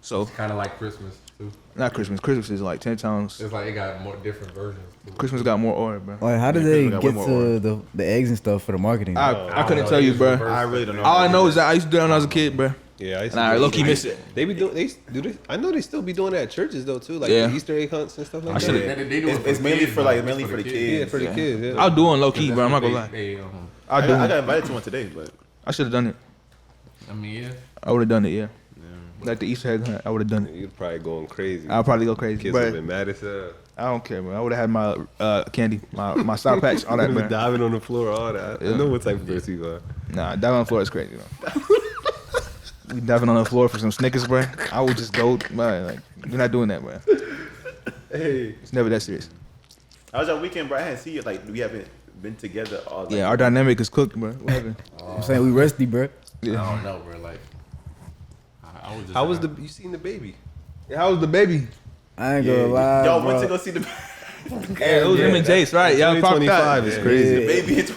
So Kind of like Christmas too. not Christmas. Christmas is like 10 times. It's like it got more different versions. Too. Christmas got more order, bro. Like, how did Yeah, they people got get way to more the eggs and stuff for the marketing? I don't couldn't know. tell They you, use bro. reverse. I really don't know. All I know is that I used to do that when I was a kid, bro. Yeah, I used And I do low-key that. miss it. They be doing I know they still be doing that at churches though too, like Yeah. the Easter egg hunts and stuff like I that. should've- They do it It's for mainly kids, for though. like It's mainly for the kids. Yeah, for the kids. Yeah. I'll do it low key, That's bro. I'm not what gonna lie. they, I'll I do got it. invited to one today, but I should have done it. I mean, yeah. I would have done it, yeah. Like the Easter egg hunt, I would have done it. You'd probably going crazy. I'll probably go crazy, Kids would have but been mad as hell. I don't care, bro. I would have had my candy, my Sour Patch, all that, bro. Diving on the floor, all that. I know what type of person you are. Nah, diving on the floor is crazy, bro. We diving on the floor for some Snickers, bro. I would just go, man. Like, we're not doing that, bro. hey, It's never that serious. how was your weekend, bro? I didn't see you. Like we haven't been together all. Like, Yeah, our dynamic is cooked, bro. What happened? I'm saying we rusty, bro. I Yeah. don't know, bro. Like, I was just. How was you seen the baby? How was the baby? I ain't Yeah, gonna lie, y'all bro. went to go see the Hey, it was him and Jace, right? Y'all popped 2025 out. is crazy. baby. It's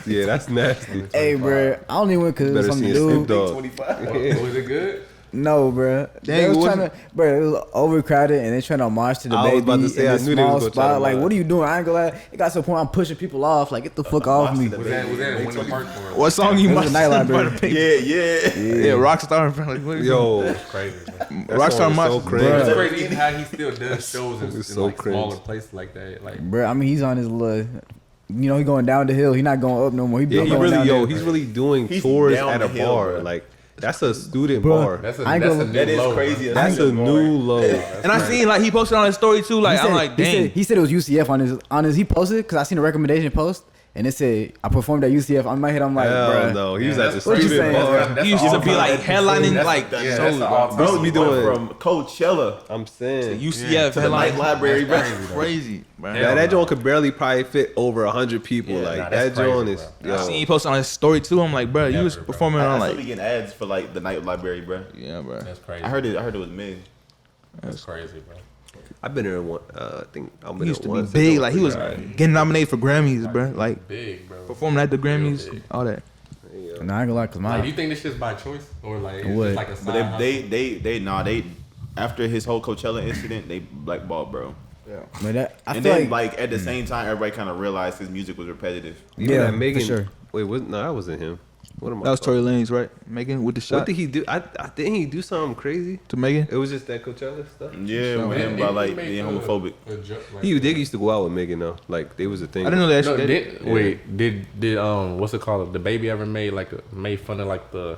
Yeah, that's nasty. Hey, bro, I don't even because it was Better something see to a Snoop do. Dogg. 25. Was it good? No, bro. They was it trying to, bro. It was overcrowded, and they trying to march to the I baby was about to say, in I this knew they was small gonna try to spot. Like, march. what are you doing? I ain't gonna lie. It got to the point I'm pushing people off. Like, get the fuck off me. March to the Was that in Winter Park or What song you It was must a night library. Yeah. Yeah, Rockstar, bro. Like, what is Yo, crazy? Bro. that Rockstar song is March. so Bruh. crazy. It's crazy even how he still does shows in, It's in so like cringe. smaller places like that. Like, Bro, I mean, he's on his little. He going down the hill. He not going up no more. He Yeah, been he going really, down yo, there. he's really doing He's tours down at a the hill, bar. bro. Like, that's a student Bro, bar. that's a I ain't that's gonna- a new That is low, crazy. Bro. That's a new low. And I seen like he posted on his story too. Like He said, I'm like, dang. He said it was UCF on his. He posted because I seen a recommendation post, and it said I performed at UCF. On my head, I'm like, Hell bro. no, he was Yeah, at the that's what you student saying? bar. That's He used an to be all-time- like headlining that's- like yeah, shows, that's an bro. all-time- Bro, Bro, we be doing doing- from Coachella I'm saying. UCF to the night headlining. library, bro. Crazy, bro. Yeah. That joint could barely probably fit over 100 people. Yeah, like nah, that that's crazy, joint is. bro. I seen Yo, he posted on his story too. I'm like, bro, you was Never, bro. performing I on still be like, getting ads for like the night library, bro. yeah, bro. That's crazy. I heard it was mid. That's crazy, bro. I've been there one. I think I've been He used there to be once. big. Like he was getting nominated for Grammys, bro. Like Big, bro. performing at the Grammys, big. all that. Nah, I ain't gonna lie, cause Like, do my you think this shit's by choice or like it's What? just like a But side hustle? they after his whole Coachella incident, they blackballed, bro. man, that, I And feel then like at the same time, everybody kind of realized his music was repetitive. Yeah, that Megan. for sure. Wait, no, that wasn't him. What am I? That was talking- Tory Lanez, right? Megan with the What shot did he do? I didn't he do something crazy? to Megan. It was just that Coachella stuff. Yeah, So, with him Man, by they like make being a- homophobic. a joke, like He that. they used to go out with Megan though. Like they was a thing. I didn't know that. No, shit. wait, did what's it called? The baby ever made made fun of like the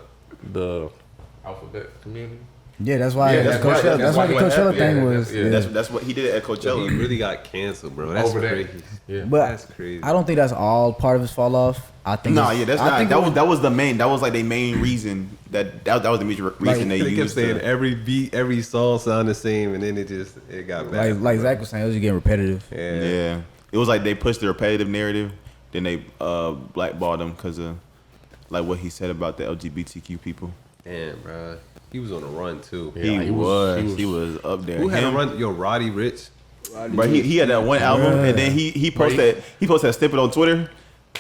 alphabet community? yeah, that's why Yeah, that's that's Coachella. right. That's why the That's Coachella what thing happened. was. Yeah, Yeah. That's what he did at He Coachella. really got canceled, bro. That's Over that. crazy. Yeah. But That's crazy. I don't think that's all part of his fall off. I think. Nah, it's- yeah, that's I not. think That was the main. That was like the main reason that was the major reason they They kept used. saying to- every beat, every song sound the same, and then it got bad. like Zach was saying, it was just getting repetitive. yeah. Yeah, it was like they pushed the repetitive narrative, then they blackballed him because of like what he said about the LGBTQ people. Damn, bro. He was on a run too. Yeah, he, like, was up there. Who had a Him- run? Yo, Roddy Rich. Bro, he had that one album, and then he posted a snippet on Twitter.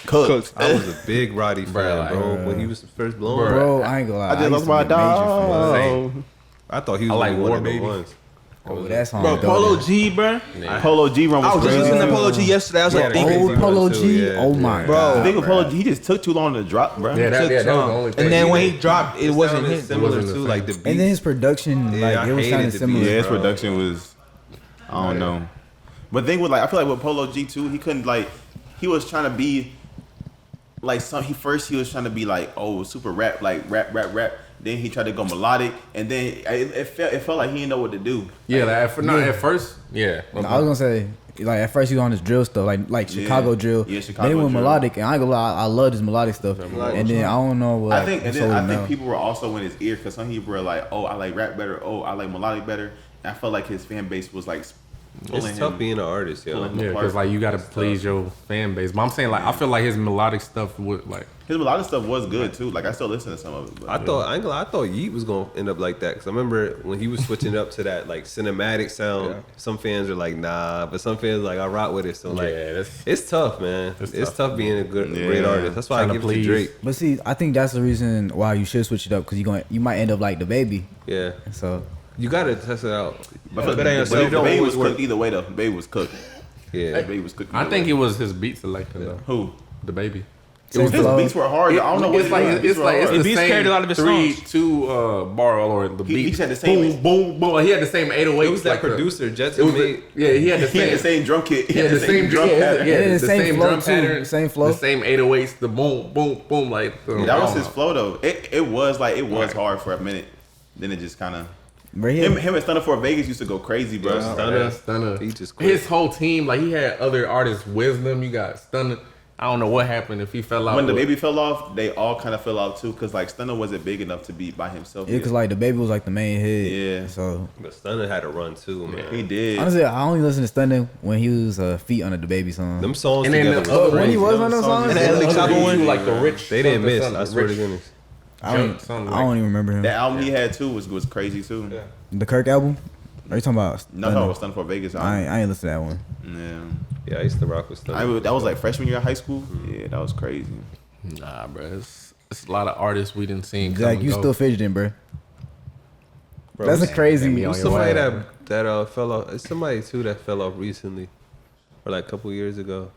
Cooked. I was a big Roddy fan, Bruh, bro. When he was first blown, Bro, I ain't gonna lie. I just used lost to my be a major fan. dog. Same. I thought he was I like one War of the Baby. ones. Oh, that song. Bro, dope. Polo G, bro. Polo G run was I was just crazy. listening to Polo G yesterday. I was Yeah, like, that thinking, crazy Old Polo one, too, G. yeah. Oh my Bro. god. I think Polo G, he just took too long to drop, bro. Yeah, that was the only thing. and then when he dropped, it wasn't sounded him. similar Wasn't the too, same. like the beats. And then his production, Yeah, like I it was hated sounding the similar. beat. Yeah, his bro. production was, I don't know. But the thing with like, I feel like with Polo G too, he couldn't like, he was trying to be like he was trying to be like, oh, super rap, like rap. Then he tried to go melodic, and then it felt like he didn't know what to do. Yeah, like, at first, yeah. I was gonna say Like at first he was on this drill stuff, like Chicago drill. Yeah, Chicago Then he went drill. melodic, and I ain't gonna lie, I love this melodic stuff. And then I don't know what. I think people were also in his ear because some people were like, "Oh, I like rap better. Oh, I like melodic better." And I felt like his fan base was like pulling It's tough him. being an artist, yo. pulling him Yeah, apart. because like you gotta please your fan base. But I'm saying like I feel like his melodic stuff would like. His melodic stuff was good too. Like I still listen to some of it. But I thought Yeet was gonna end up like that because I remember when he was switching up to that like cinematic sound. Yeah. Some fans are like, nah, but some fans like I rock with it. So like, Yeah, it's tough, man. It's tough being a great Yeah. artist. That's why I Tryna give it to please. Drake. But see, I think that's the reason why you should switch it up because you might end up like the baby. Yeah, So you gotta test it out. But Bet on yourself. the don't baby always was work. cooked either way though. The baby was cooked. Yeah, The baby was cooked. I either think way. it was his beat selection though. Who? The baby. Same His flow. beats were hard. I don't know what it's like it's like it's The the beats same carried a lot of his 3-2 bar or the He beat. each had the same- boom boom boom. He had the same 808. it was that like producer Jets It was made. yeah. He had the He had the same. same drum kit. He Yeah, had the same drum pattern. Yeah, the the same same flow drum too. pattern. Same flow. The same 808s. The boom boom boom. Like That was his flow though. It was hard for a minute. Then it just kind of bro, him and Stunner for Vegas used to go crazy, bro. Stunner. He just quit. His whole team, like he had other artists. Wisdom, you got Stunner. I don't know what happened if he fell out. When the with- baby fell off, they all kind of fell out too, cause like Stunner wasn't big enough to be by himself. yeah, because like the baby was like the main hit. Yeah. So But Stunner had a run too, man. he did. honestly, I only listen to Stunning when he was feet under the baby song. Them songs And then together the was other when he crazy. was on those songs, And the LA Chopper one? like the rich. They didn't miss. something, I swear to rich goodness. I don't, something I don't even remember him. That album he had too was crazy too. Yeah. The Kirk album? Are you talking about? No, it was Stunner for Vegas. I ain't listen to that one. Yeah. Yeah, I used to rock with Stunner. That was like freshman year of high school. Yeah, that was crazy. Nah, bro. It's a lot of artists we didn't see. Zach, you still fidgeting, bro. Bro, That's a Get crazy. me It on was your somebody ass, that fell off. It's somebody too that fell off recently, or like a couple years ago.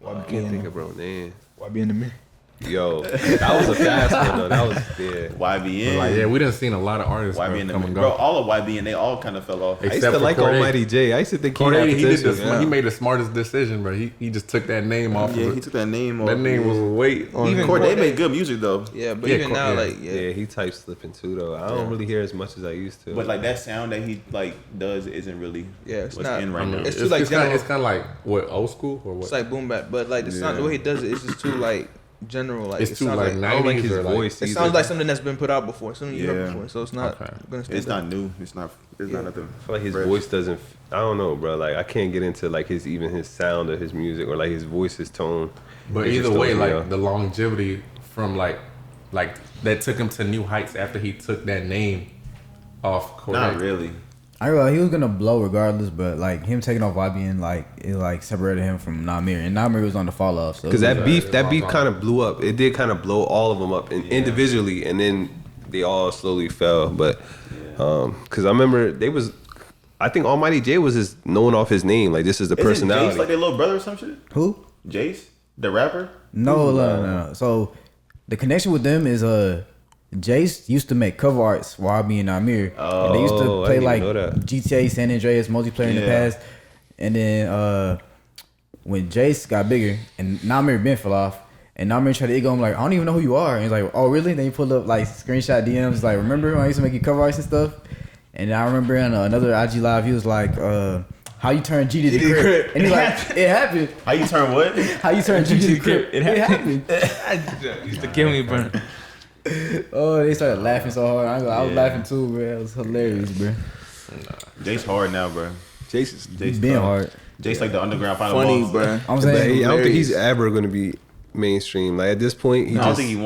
I can't think of bro name. Why be in the mirror? Yo, that was a fast one though. That was yeah. YBN. Like, yeah, we done seen a lot of artists bro, YBN. come and Bro, go. all of YBN, they all kind of fell off. I used Except to for like Cordae. Almighty J. I used to think he had Cordae, he did potential. this. He made the smartest decision, bro. He just took that name off. Yeah, of he it. took that name off. That name was weight on Even it. Cordae Cordae- made good music though. Yeah, but Yeah, even now, yeah. like, Yeah, he type slipping too though. I don't really hear as much as I used to. But like that sound that he like does isn't really Yeah, it's what's not- in right I mean, now. It's too, like, general. it's kind of like what old school or what? it's like boom bap, but like the sound, the way he does it, it's just too like general. Like It's it too sounds like I don't like 90s his or like voice. It either. sounds like something that's been put out before, something you Yeah. heard before. So it's not Okay. gonna stand It's out. not new. It's not nothing. I feel like his fresh. voice doesn't. I don't know, bro. Like I can't get into like his sound or his music or like his voice, his tone. But It just either way, don't, like you know. the longevity from like that took him to new heights after he took that name off Cordae. Not really. I realized he was gonna blow regardless, but like him taking off YBN, like it like separated him from Namir, and Namir was on the fall off. So Because it was, that beef kind of blew up. It did kind of blow all of them up individually, and then they all slowly fell. But because I remember I think Almighty J was just known off his name. Like this is the Isn't personality. Jace like their little brother or some shit? who? Jace, the rapper. No. So the connection with them is Jace used to make cover arts for RB and Namir. And they used to Oh, I play didn't like even know that. GTA San Andreas multiplayer in the Yeah. past. And then when Jace got bigger and Namir Ben fell off, and Namir tried to ego him like, I don't even know who you are. And he's like, oh really? Then he pulled up like screenshot DMs like, remember when I used to make you cover arts and stuff? And I remember in another IG live, he was like, how you turn G to the crib? And he's like, it happened. How you turn what? How you turn G to the crib? It happened. Used to kill me, bro. Oh, they started laughing so hard. I was laughing too, bro. It was hilarious, bro. Jace hard now, bro. Jason's He's been hard. Jace like the underground final funny, boss. bro. I'm But saying, I don't think he's ever going to be mainstream. Like at this point, I don't think he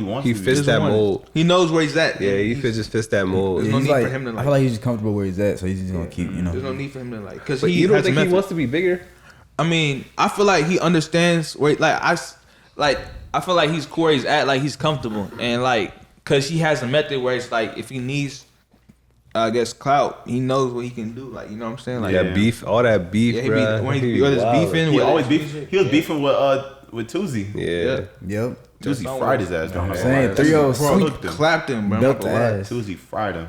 wants. he to be. fits that Doesn't want- mold. He knows where he's at. Yeah, he just fits that mold. There's no he's need like, for him to, I like- feel like he's just comfortable where he's at, so he's just gonna keep, There's no need for him to like, because But he you don't has a think he method. wants to be bigger? I mean, I feel like he understands where, I feel like he's where he's at, like he's comfortable, and like, cause he has a method where it's like, if he needs, I guess, clout, he knows what he can do, like, you know what I'm saying, like, Yeah. That beef, all that beef, yeah, he bruh. be, when he whether it's Wild. beefing, He whether always it's- beef. He was beefing with Tuzi. Yeah. Yep. Tuzi song fried was- his ass. I'm Don't saying lie. 3-0 Bro, sweep. cooked him. clapped him, bro. Belt I'm the not gonna lie. ass. Tuzi fried him.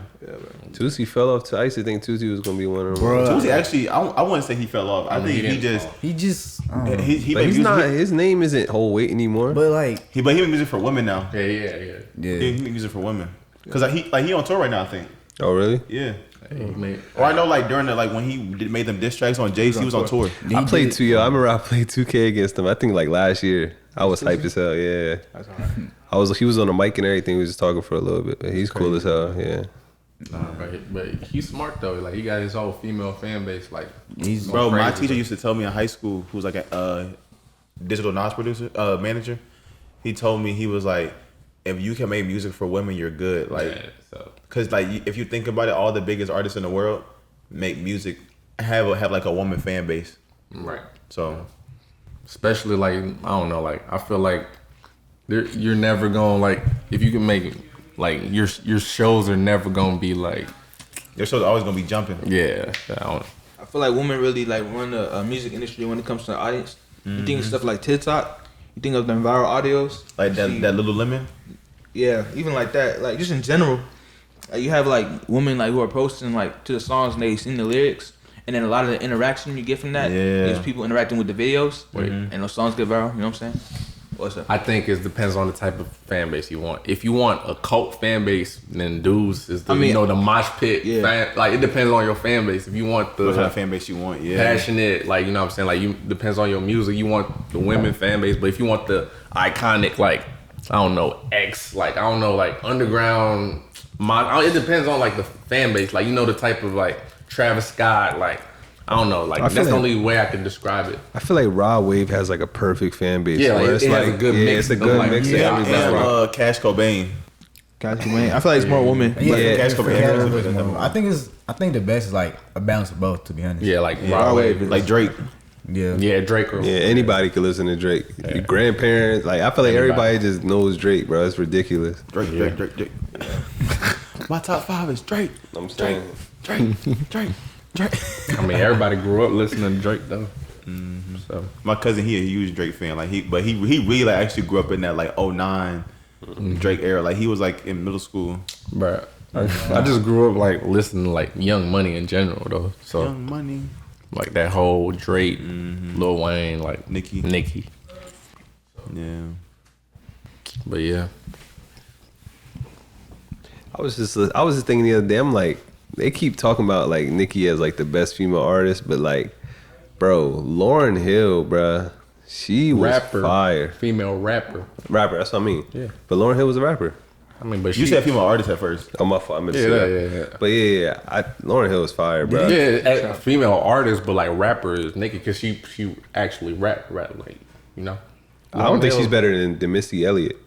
Tusi fell off too. I used to think Tusi was gonna be one of them. Bro. Tuzi actually, I wouldn't say he fell off. I think he just He just, I don't know. he But made he's music. not. His name isn't whole weight anymore. But like, He made music for women now. Yeah. Yeah, yeah, he made music for women. Cause he on tour right now. I think. Oh really? Yeah. Hey, man. Or I know like during the like when he made them diss tracks on Jace, he was on tour. I played 2. I remember I played 2K against him. I think like last year. I was hyped as hell. Yeah. That's all right. He was on the mic and everything. We was just talking for a little bit. But he's cool as hell. Yeah. But he's smart though. Like he got his whole female fan base. Like He's Bro, my crazy, teacher bro. used to tell me in high school, who was like a digital NOS producer, manager. He told me, he was like, if you can make music for women, you're good. Like, Yeah, so cause like if you think about it, all the biggest artists in the world make music, have like a woman fan base. right. So Especially like I don't know. Like I feel like you're never gonna like if you can make like your shows are never gonna be like their shows are always gonna be jumping. yeah. I don't. I feel like women really like run the music industry when it comes to the audience. You think of stuff like TikTok. You think of them viral audios. Like that See, that little lemon. Yeah, even like that. Like just in general, like, you have like women like who are posting like to the songs and they sing the lyrics, and then a lot of the interaction you get from that is people interacting with the videos, and those songs get viral. You know what I'm saying? What's up? I think it depends on the type of fan base you want. If you want a cult fan base, then dudes is the the mosh pit fan. Like it depends on your fan base. If you want the What kind of fan base you want? Yeah. passionate, like you know what I'm saying, like you depends on your music. You want the women fan base, but if you want the iconic, like I don't know, X, like I don't know, like underground, it depends on like the fan base. Like you know the type of like Travis Scott, like I don't know, like I feel that's the like- only way I can describe it. I feel like Raw Wave has like a perfect fan base. Yeah, where like, it has a good mix It's a of, good like, mix. yeah, of And everything. Cash Cobain. Guys, man, I feel like it's more women. Yeah, Cash for Cobain. Cash Yeah. Cobain's more. I think the best is like a balance of both. To be honest. Yeah, like Yeah. Raw Wave, Like Drake. Yeah. yeah, Drake or Yeah, anybody could listen to Drake. Your grandparents, like I feel like everybody just knows Drake, bro. It's ridiculous. Drake. My top 5 is Drake. I'm saying. Drake. I mean, everybody grew up listening to Drake though. So My cousin, he a huge Drake fan. Like he really like actually grew up in that like 09 Drake era. Like he was like in middle school. but I just grew up like listening to like Young Money in general though. So Young Money. like that whole Drake, Lil Wayne, like Nicki. Yeah. But yeah, I was just thinking the other day. I'm like, they keep talking about like Nicki as like the best female artist, but like, bro, Lauryn Hill, bruh, she was rapper, fire. female rapper. Rapper, that's what I mean. Yeah. But Lauryn Hill was a rapper. I mean, but You she said female artist at first. Oh my fault. I meant to Yeah, say yeah, that. yeah. But yeah, Lauryn Hill was fire, bro. yeah, female artist, but like rapper is Nicki because she actually rap like you know. I don't think Lauryn she's Hill- better than Missy Elliott.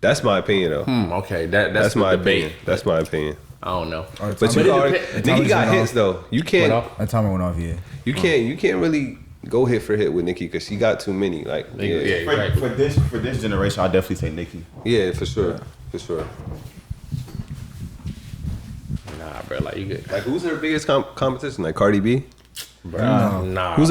That's my opinion, though. Okay, that's the my debate. opinion. That's my opinion. I don't know. Or But Tommy- you already, depends. Nicki got Tommy's hits though. You What can't, up? That time went off. Yeah. you can't really go hit for hit with Nicki because she got too many. Like, Yeah, yeah, exactly. For this generation, I'll definitely say Nicki. yeah, for sure, for sure. Nah, bro, like you get, Like, who's her biggest competition? Like Cardi B. bro. Nah, Who's